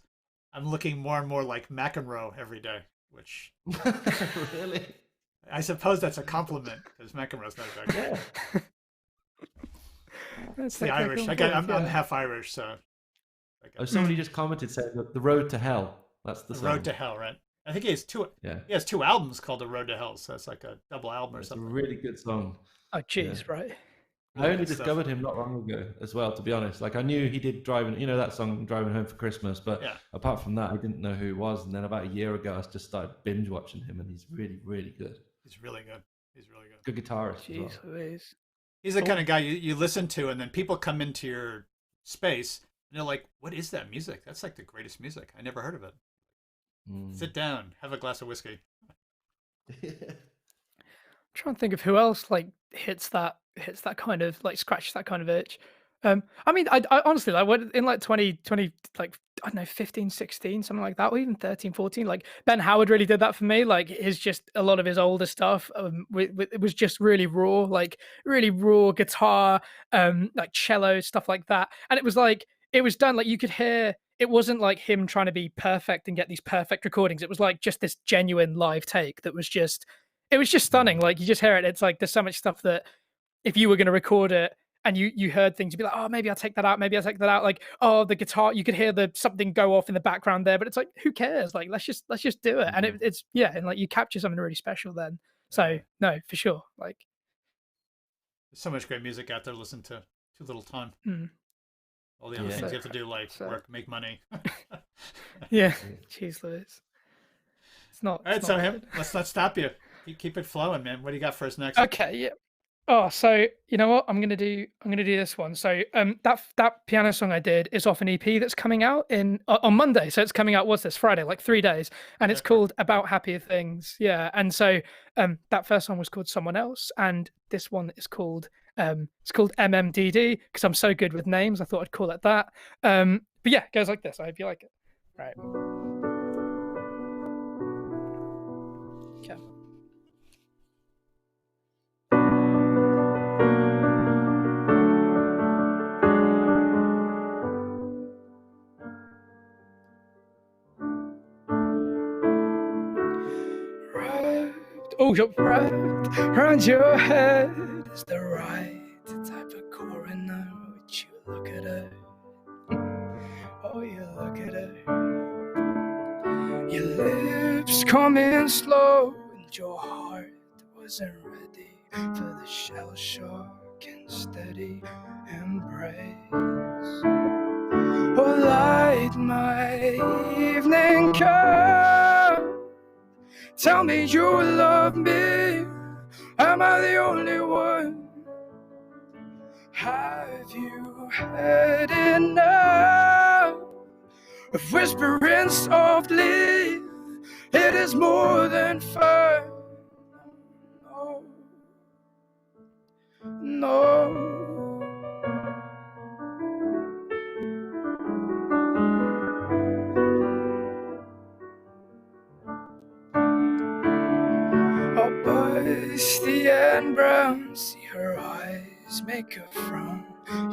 I'm looking more and more like McEnroe every day, which really, I suppose that's a compliment because McEnroe's not that good. Yeah. It's the Irish. I'm half Irish, so. Somebody just commented saying the Road to Hell. That's the song. Road to Hell, right? I think he has two. Yeah, he has two albums called The Road to Hell, so it's like a double album or something. It's a really good song. Oh, jeez, right. I only discovered him not long ago as well, to be honest. Like I knew he did that song, Driving Home for Christmas, but apart from that, I didn't know who he was. And then about a year ago, I just started binge watching him, and he's really, really good. He's really good. Good guitarist. Jeez, as well. He's the kind of guy you listen to, and then people come into your space, and they're like, "What is that music? That's like the greatest music. I never heard of it." Sit down, have a glass of whiskey. I'm trying to think of who else like hits that kind of like scratches that kind of itch. I mean, I honestly like when in like 2020, like I don't know, 15, 16, something like that, or even 13, 14. Like Ben Howard really did that for me. Like a lot of his older stuff, it was just really raw guitar, like cello stuff like that, and it was done like you could hear. It wasn't like him trying to be perfect and get these perfect recordings. It was like just this genuine live take that was just stunning. Like you just hear it. It's like there's so much stuff that if you were going to record it and you heard things, you'd be like, oh, maybe I'll take that out. Maybe I'll take that out. Like, oh, the guitar, you could hear something go off in the background there, but it's like, who cares? Like, let's just do it. And it's and like you capture something really special then. So no, for sure. Like, there's so much great music out there to listen to. Too little time. All the other things you have to do, like work, make money. Jeez Louise. It's not. All right, so let's not stop you. Keep it flowing, man. What do you got for us next? Okay, yeah. Oh, so you know what? I'm gonna do this one. So that piano song I did is off an EP that's coming out on Monday. So it's coming out. What's this? Friday, like 3 days, and it's called About Happier Things. Yeah, and so that first song was called Someone Else, and this one is called MMDD because I'm so good with names. I thought I'd call it that. But yeah, it goes like this. I hope you like it. Right. Okay. Oh, you're right around your head is the right type of coroner. Would you look at her? Oh, you look at her. Your lips coming slow, and your heart wasn't ready for the shell shock and steady embrace. Oh, light my evening cup. Tell me you love me. Am I the only one? Have you had enough of whispering softly? It is more than fun. No. and brown. See her eyes make her frown.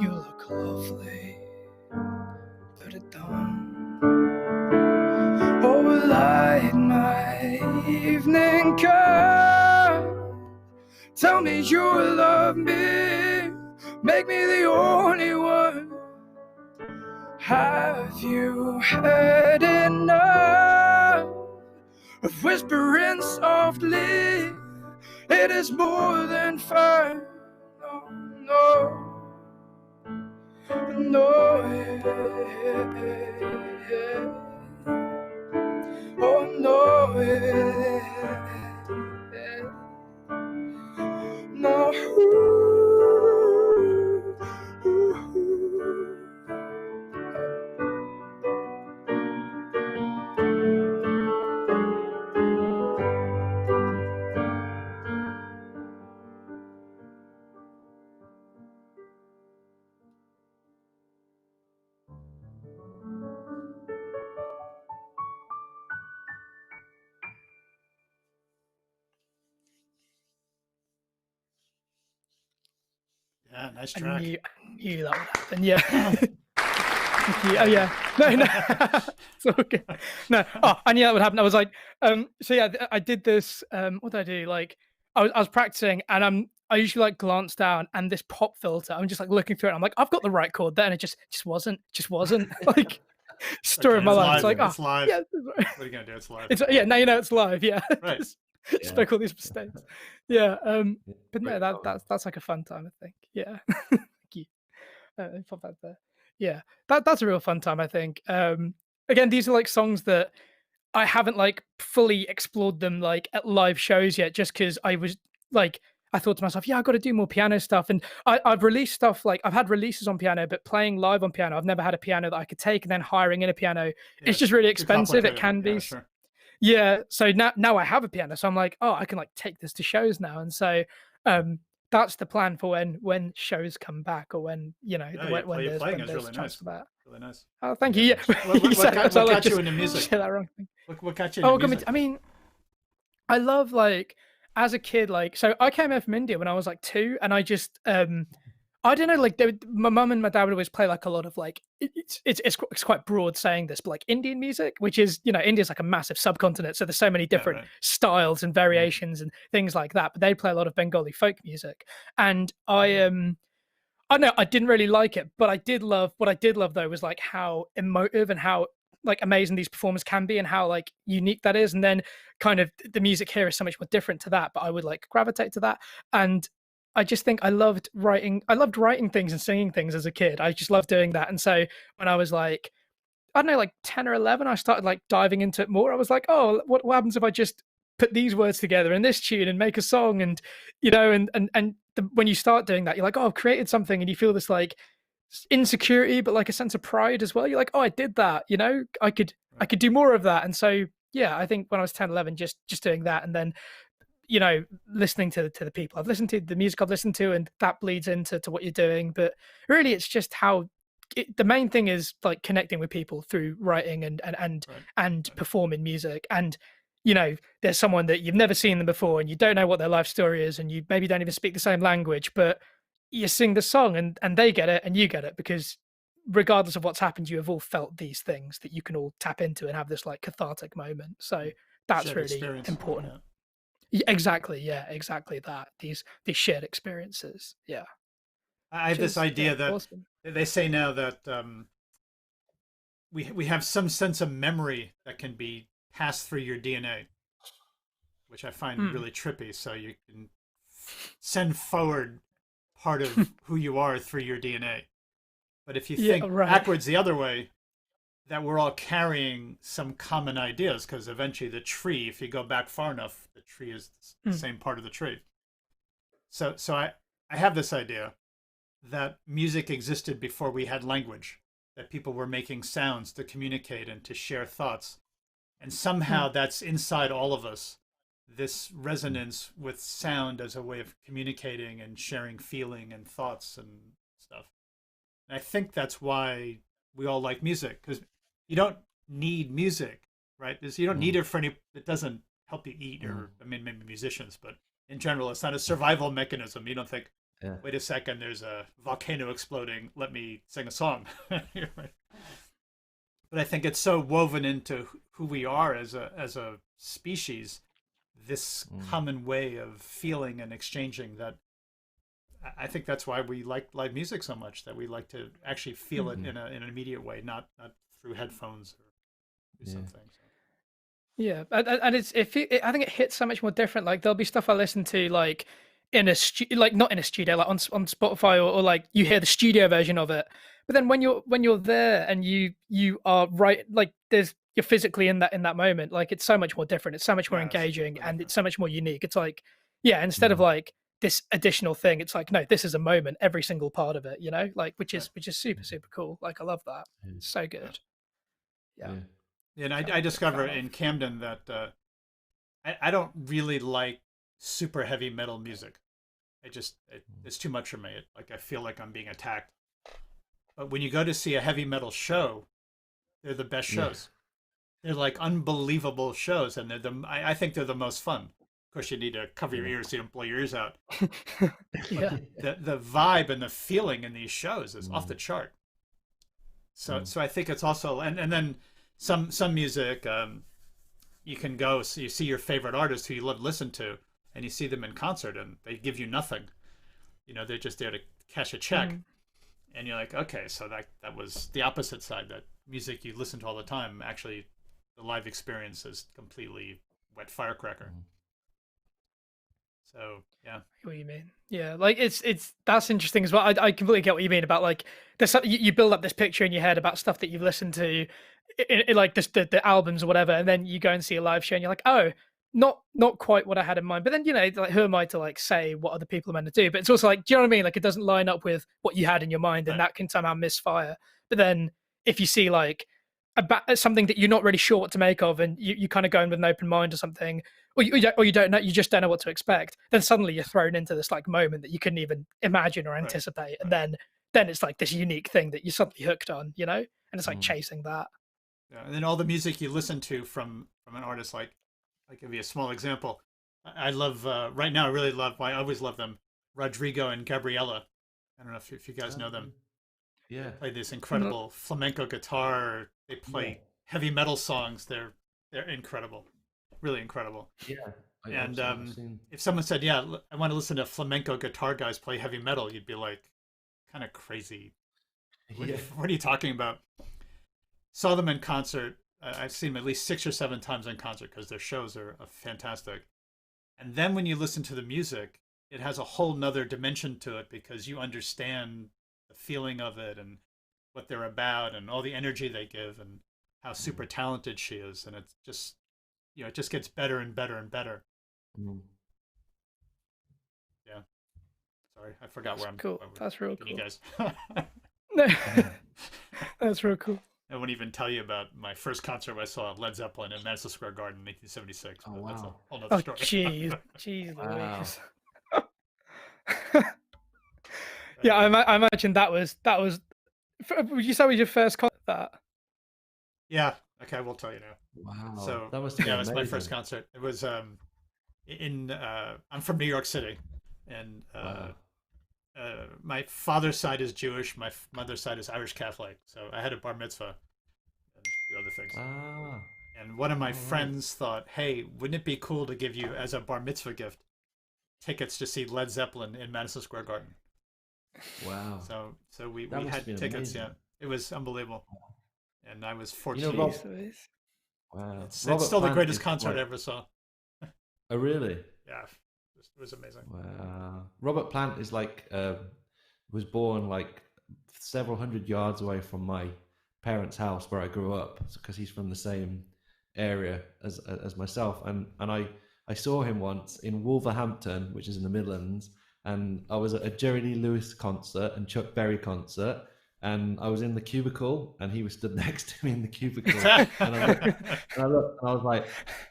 You look lovely, put it down. Oh, light my evening cup. Tell me you love me, make me the only one. Have you had enough of whispering softly? It is more than fun. No, no, no. Oh no, no. Yeah, nice track. I knew that would happen. Yeah. Oh yeah. No. It's all good. No. Oh, I knew that would happen. I was like, so yeah, I did this. What did I do? Like, I was practicing, and I usually like glance down, and this pop filter. I'm just like looking through it. I'm like, I've got the right chord there, and it just wasn't like story of my life. It's like, it's live. Yeah. What are you gonna do? It's live. Now you know it's live. Yeah. Right. Just make all these mistakes. Yeah. But no, that's like a fun time, I think. Yeah. Thank you. Pop that there. Yeah. That's a real fun time, I think. Again, these are like songs that I haven't like fully explored them like at live shows yet, just because I was like, I thought to myself, yeah, I've got to do more piano stuff. And I've released stuff, like I've had releases on piano, but playing live on piano, I've never had a piano that I could take, and then hiring in a piano, it's just really expensive. It can be. Sure. Yeah, so now I have a piano, so I'm like, oh, I can like take this to shows now, and so that's the plan for when shows come back, or when when there's really chance nice. for that. Really nice. Oh, thank you. Yeah, What got you into music? Say that wrong thing. What got you into music? I mean, I love like as a kid, like so I came here from India when I was like 2, and I just I don't know, like my mum and my dad would always play like a lot of like it's quite broad saying this, but like Indian music, which is India's like a massive subcontinent, so there's so many different styles and variations and things like that. But they play a lot of Bengali folk music, and I know I didn't really like it, but I did love what I did love though was like how emotive and how like amazing these performers can be, and how like unique that is. And then kind of the music here is so much more different to that, but I would like gravitate to that. And I just think I loved writing things and singing things as a kid. I just loved doing that. And so when I was like, I don't know, like 10 or 11, I started like diving into it more. I was like, oh, what happens if I just put these words together in this tune and make a song? And, when you start doing that, you're like, oh, I've created something, and you feel this like insecurity, but like a sense of pride as well. You're like, oh, I did that, I could do more of that. And so, yeah, I think when I was 10, 11, just doing that, and then listening to the people I've listened to, the music I've listened to, and that bleeds into what you're doing. But really, it's just how the main thing is like connecting with people through writing and performing music. And there's someone that you've never seen them before, and you don't know what their life story is, and you maybe don't even speak the same language, but you sing the song and they get it and you get it, because regardless of what's happened, you have all felt these things that you can all tap into and have this like cathartic moment. So that's shared really experience. important. Yeah, exactly that these shared experiences. Yeah, I have this idea that awesome. They say now that we have some sense of memory that can be passed through your DNA, which I find really trippy. So you can send forward part of who you are through your DNA. But if you think backwards the other way, that we're all carrying some common ideas, because eventually the tree, if you go back far enough, the tree is the same part of the tree. So I have this idea that music existed before we had language, that people were making sounds to communicate and to share thoughts. And somehow that's inside all of us, this resonance with sound as a way of communicating and sharing feeling and thoughts and stuff. And I think that's why we all like music, because you don't need music, right? You don't need it for any, it doesn't help you eat, or I mean, maybe musicians, but in general. It's not a survival mechanism. You don't think, Yeah. wait a second, there's a volcano exploding, let me sing a song. But I think it's so woven into who we are as a species, this common way of feeling and exchanging, that I think that's why we like live music so much, that we like to actually feel it in an immediate way, not through headphones or something. So. Yeah, and I think it hits so much more different. Like there'll be stuff I listen to like in a like not in a studio, like on Spotify, or like you hear the studio version of it. But then when you're there and you are right, like you're physically in that moment, like it's so much more different. It's so much more engaging, and it's so much more unique. It's like, yeah, instead of like this additional thing, it's like, no, this is a moment, every single part of it, you know, like which is super cool. Like I love that. It's so good. Yeah. And I discover in Camden that I don't really like super heavy metal music. It's too much for me. I feel like I'm being attacked. But when you go to see a heavy metal show, they're the best shows. They're like unbelievable shows, and I think they're the most fun. Of course, you need to cover your ears so you don't blow your ears out. Yeah. The vibe and the feeling in these shows is off the chart. So I think it's also, and then some music, you can go, so you see your favorite artist who you love to listen to, and you see them in concert, and they give you nothing. You know, they're just there to cash a check. And you're like, okay, so that was the opposite side. That music you listen to all the time, actually, the live experience is completely wet firecracker. So yeah, what you mean? Yeah, like it's that's interesting as well. I completely get what you mean about like there's you build up this picture in your head about stuff that you've listened to, in like the albums or whatever, and then you go and see a live show and you're like, oh, not quite what I had in mind. But then, you know, like who am I to like say what other people are meant to do? But it's also like, do you know what I mean? Like it doesn't line up with what you had in your mind, and that can somehow misfire. But then if you see like about something that you're not really sure what to make of, and you kind of go in with an open mind or something, or you don't know, you just don't know what to expect, then suddenly you're thrown into this like moment that you couldn't even imagine or anticipate. And then it's like this unique thing that you're suddenly hooked on, you know, and it's like chasing that. Yeah, and then all the music you listen to from an artist, like I'll give you a small example. I love right now. I really love. I always love them. Rodrigo and Gabriela. I don't know if you guys know them. Yeah, they play this incredible flamenco guitar. They play heavy metal songs. They're incredible, really incredible. Yeah. And if someone said, "Yeah, I want to listen to flamenco guitar guys play heavy metal," you'd be like, "Kind of crazy. What are you talking about?" Saw them in concert. I've seen them at least 6 or 7 times in concert because their shows are fantastic. And then when you listen to the music, it has a whole nother dimension to it because you understand the feeling of it and what they're about and all the energy they give and how super talented she is. And it's just, you know, it just gets better and better and better. Yeah. Sorry, I forgot where I'm. Cool. That's real cool. You guys. That's real cool. I won't even tell you about my first concert I saw Led Zeppelin in Madison Square Garden in 1976. Oh, wow. That's a whole nother story. Jeez, wow. Yeah, I imagine that was. Would you say was your first concert? That. Yeah. Okay, I will tell you now. Wow. So that was it was my first concert. It was I'm from New York City, and my father's side is Jewish. My mother's side is Irish Catholic. So I had a bar mitzvah and a few other things. And one of my friends thought, hey, wouldn't it be cool to give you, as a bar mitzvah gift, tickets to see Led Zeppelin in Madison Square Garden? Wow. So we had tickets. Amazing. Yeah, it was unbelievable. And I was 14. You know, wow. It's still the greatest concert I ever saw. Oh, really? Yeah. It was amazing. Wow. Robert Plant is like was born like several hundred yards away from my parents' house where I grew up, because he's from the same area as myself, and I saw him once in Wolverhampton, which is in the Midlands, and I was at a Jerry Lee Lewis concert and Chuck Berry concert, and I was in the cubicle and he was stood next to me in the cubicle. and I looked and I was like,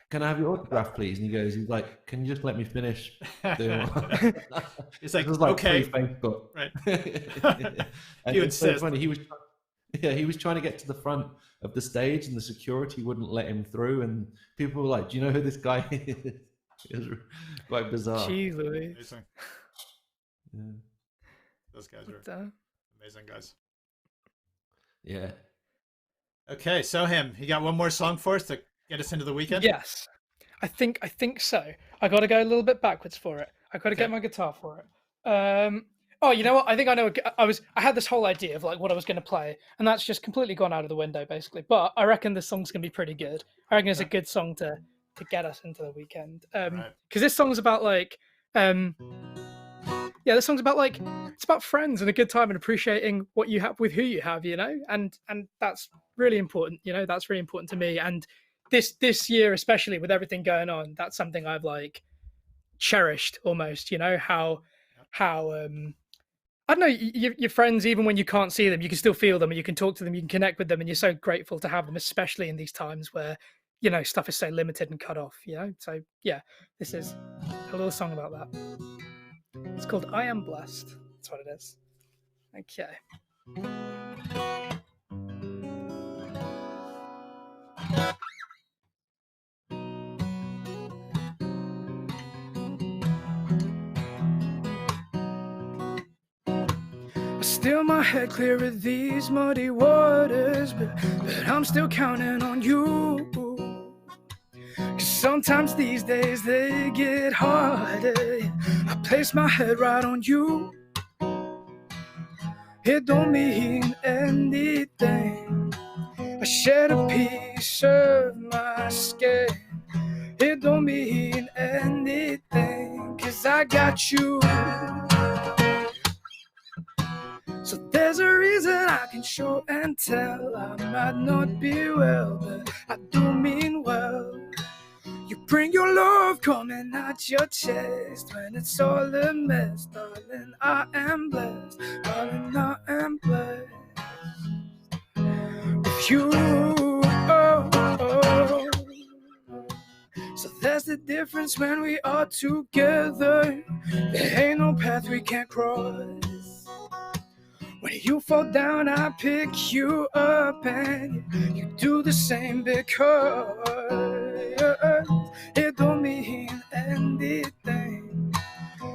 can I have your autograph, please? And he's like, can you just let me finish doing what? It's like, okay. Right. And you it's so insist. funny. He was trying to get to the front of the stage and the security wouldn't let him through. And people were like, do you know who this guy is? It was quite bizarre. Gee Louise. Amazing. Yeah. Those guys are amazing guys. Yeah. Okay, Soham, you got one more song for us to get us into the weekend? Yes, I think so. I got to go a little bit backwards for it. I got to get my guitar for it. Oh, you know what? I think I know. I had this whole idea of like what I was going to play, and that's just completely gone out of the window, basically. But I reckon this song's going to be pretty good. I reckon it's a good song to get us into the weekend. Because this song's about like, this song's about like it's about friends and a good time and appreciating what you have with who you have, you know, and that's really important. You know, that's really important to me. And this year, especially with everything going on, that's something I've like cherished almost. You know how I don't know, your friends, even when you can't see them, you can still feel them and you can talk to them, you can connect with them, and you're so grateful to have them, especially in these times where, you know, stuff is so limited and cut off, you know? So, yeah, this is a little song about that. It's called I Am Blessed. That's what it is. Okay. Still my head clear of these muddy waters, but I'm still counting on you. 'Cause sometimes these days they get harder. I place my head right on you. It don't mean anything. I shed a piece of my skin. It don't mean anything, 'cause I got you. So there's a reason I can show and tell. I might not be well, but I do mean well. You bring your love coming out your chest when it's all a mess. Darling, I am blessed. Darling, I am blessed. With you, oh, oh. So there's the difference when we are together. There ain't no path we can't cross. When you fall down, I pick you up, and you do the same because it don't mean anything.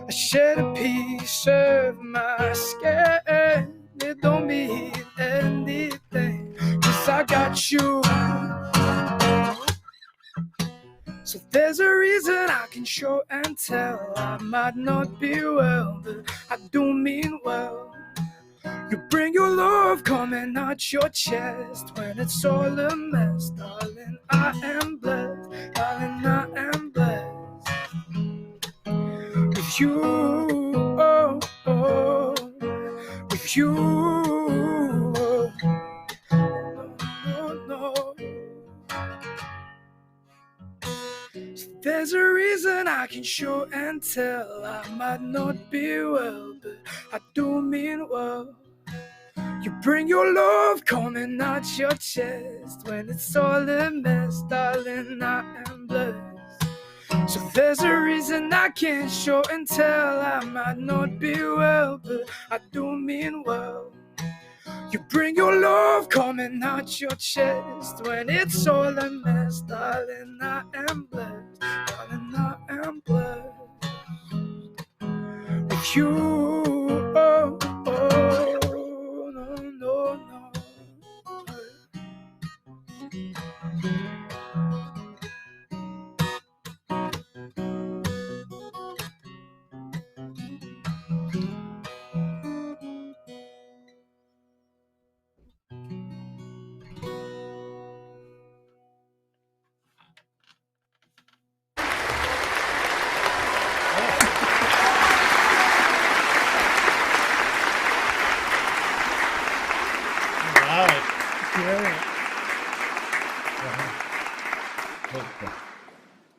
I shed a piece of my skin. It don't mean anything, 'cause I got you. So there's a reason I can show and tell. I might not be well, but I do mean well. You bring your love coming out your chest when it's all a mess. Darling, I am blessed. Darling, I am blessed. With you, oh, oh. With you, oh. No, no, no. So there's a reason I can show and tell. I might not be well, but I do mean well. You bring your love coming out your chest when it's all a mess. Darling, I am blessed. So there's a reason I can't show and tell. I might not be well, but I do mean well. You bring your love coming out your chest when it's all a mess. Darling, I am blessed. Darling, I am blessed. With you, oh, oh.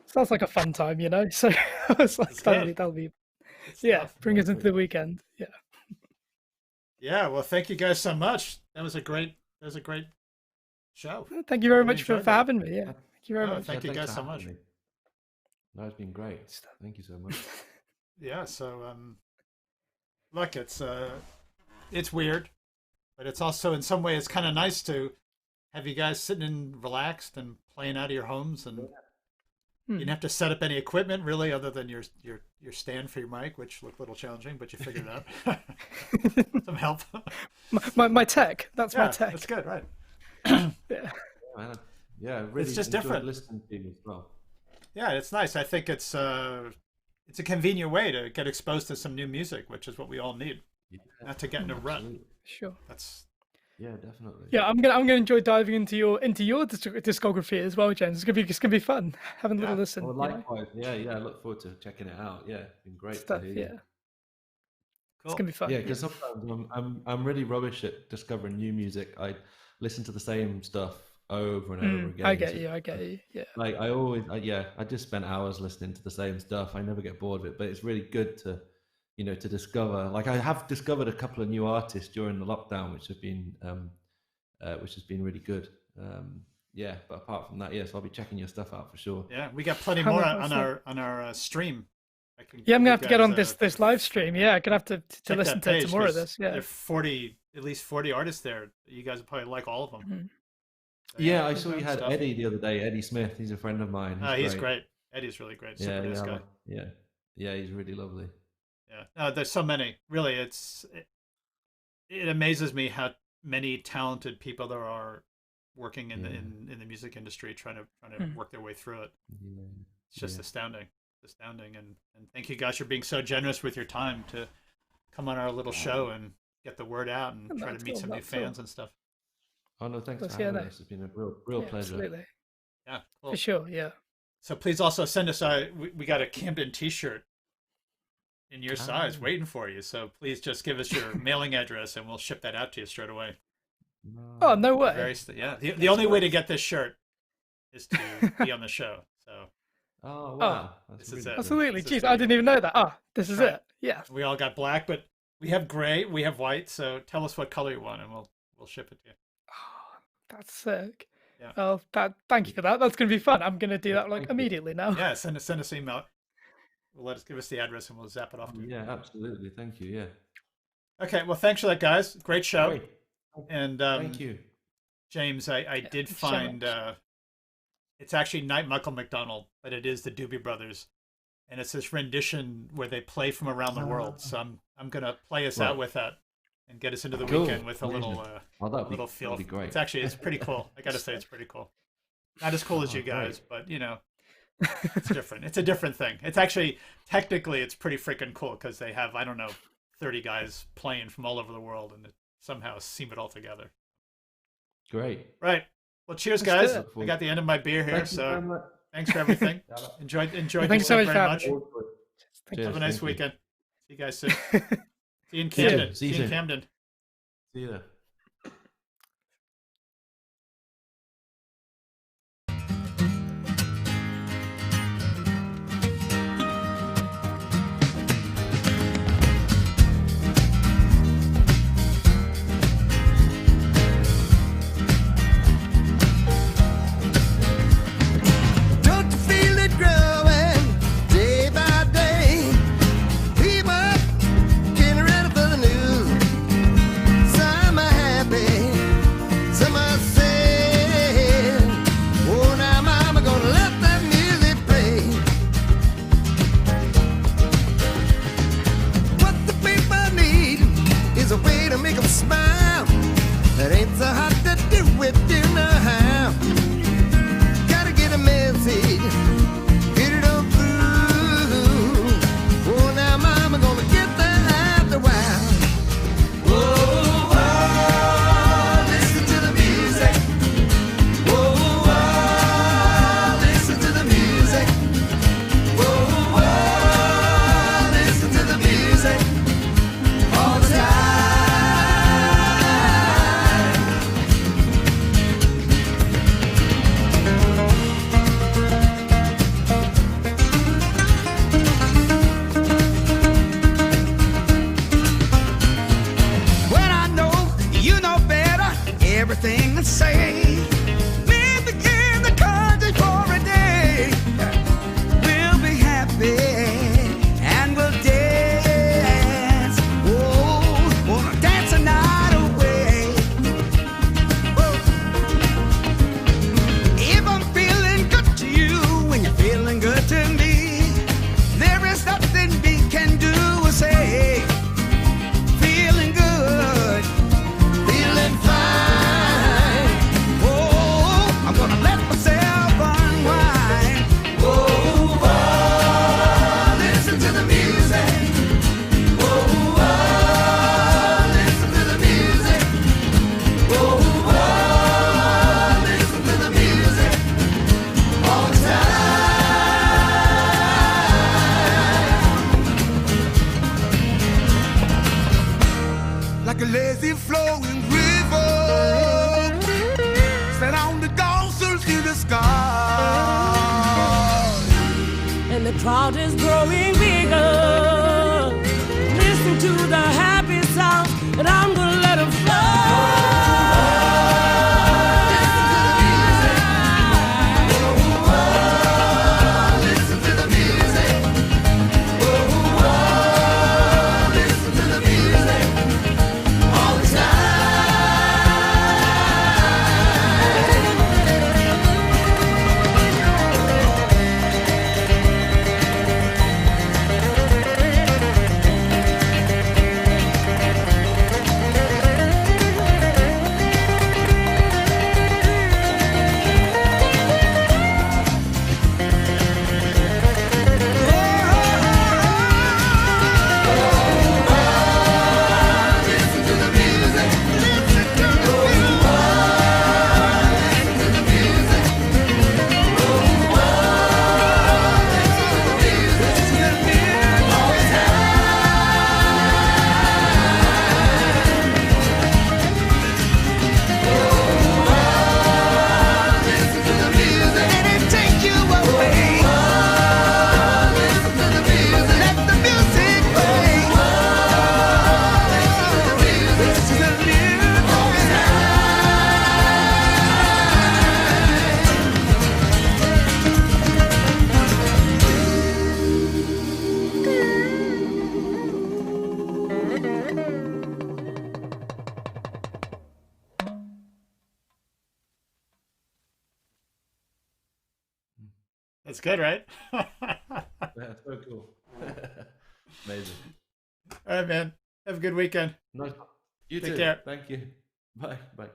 Sounds like a fun time, you know. So I was like, that'll be bring us into the weekend. Yeah. Yeah. Well, thank you guys so much. That was a great show. Thank you very much for having me. Yeah. Thank you very much. Thank you guys so much. No, it's been great. Thank you so much. Yeah. So, look, it's weird, but it's also in some ways kind of nice to have you guys sitting in relaxed and playing out of your homes and You didn't have to set up any equipment really, other than your stand for your mic, which looked a little challenging, but you figured it out. Some help. My tech. That's my tech. That's good, right? Yeah, really. It's just different. Listening to you as well. Yeah, it's nice. I think it's a convenient way to get exposed to some new music, which is what we all need. Yeah, not to get in a rut. Sure. Yeah, definitely. Yeah, I'm gonna enjoy diving into your discography as well, James. It's gonna be fun having a little listen. Well, likewise. Yeah. I look forward to checking it out. Yeah, it's been great Stuff, to hear. Yeah. Cool. It's gonna be fun. Yeah, because sometimes I'm really rubbish at discovering new music. I listen to the same stuff over and over again. I get you. Yeah. Like I just spent hours listening to the same stuff. I never get bored of it, but it's really good to, to discover. Like I have discovered a couple of new artists during the lockdown, which has been really good. But apart from that, yes, I'll be checking your stuff out for sure. Yeah, we got plenty more on our stream. I'm gonna have to get on this live stream. Yeah, I'm gonna have to listen to more of this. Yeah, there are at least 40 artists there. You guys will probably like all of them. So, yeah, I saw you had Eddie the other day. Eddie Smith, he's a friend of mine. He's great. Eddie's really great. Super nice guy. Yeah, he's really lovely. Yeah, there's so many. Really, it amazes me how many talented people there are working in the music industry, trying to work their way through it. Yeah. It's just astounding, and thank you guys for being so generous with your time to come on our little show and get the word out and try to meet some new fans and stuff. Oh no, thanks for having us. It's been a real pleasure. Absolutely. Yeah, cool. For sure. Yeah. So please also send us we got a Camden T-shirt in your size waiting for you. So please just give us your mailing address and we'll ship that out to you straight away. Oh, no way. The only way to get this shirt is to be on the show. So. Oh wow. This is it. Absolutely. Jeez, I didn't even know that. This is it. Yeah. We all got black, but we have gray, we have white. So tell us what color you want, and we'll ship it to you. Oh, that's sick. Yeah. Oh, thank you for that. That's gonna be fun. I'm gonna do that immediately now. Yeah. Send us an email. Give us the address, and we'll zap it off to you. Yeah, absolutely. Thank you. Yeah. Okay. Well, thanks for that, guys. Great show. Great. And thank you, James. I did find it's actually Night Michael McDonald, but it is the Doobie Brothers, and it's this rendition where they play from around the world. So I'm gonna play us out with that and get us into the weekend with a little feel. That'd be great. It's pretty cool. I gotta say, it's pretty cool. Not as cool as you guys, but it's different. It's a different thing. It's actually technically it's pretty freaking cool because they have 30 guys playing from all over the world and somehow seam it all together. Great. Right. Well, cheers, guys. I got the end of my beer here, so thanks for everything. Enjoy. Thanks so much. Have a nice weekend. See you guys soon. See you in Camden. See you in Camden. See you there. like a lazy flowing river, set on the dancers in the sky. And the crowd is growing bigger. Listen to the happy sound, and I'm gonna let them That's good, right? Yeah, so cool. Amazing. All right, man. Have a good weekend. Nice. You Take too. care. Thank you. Bye. Bye.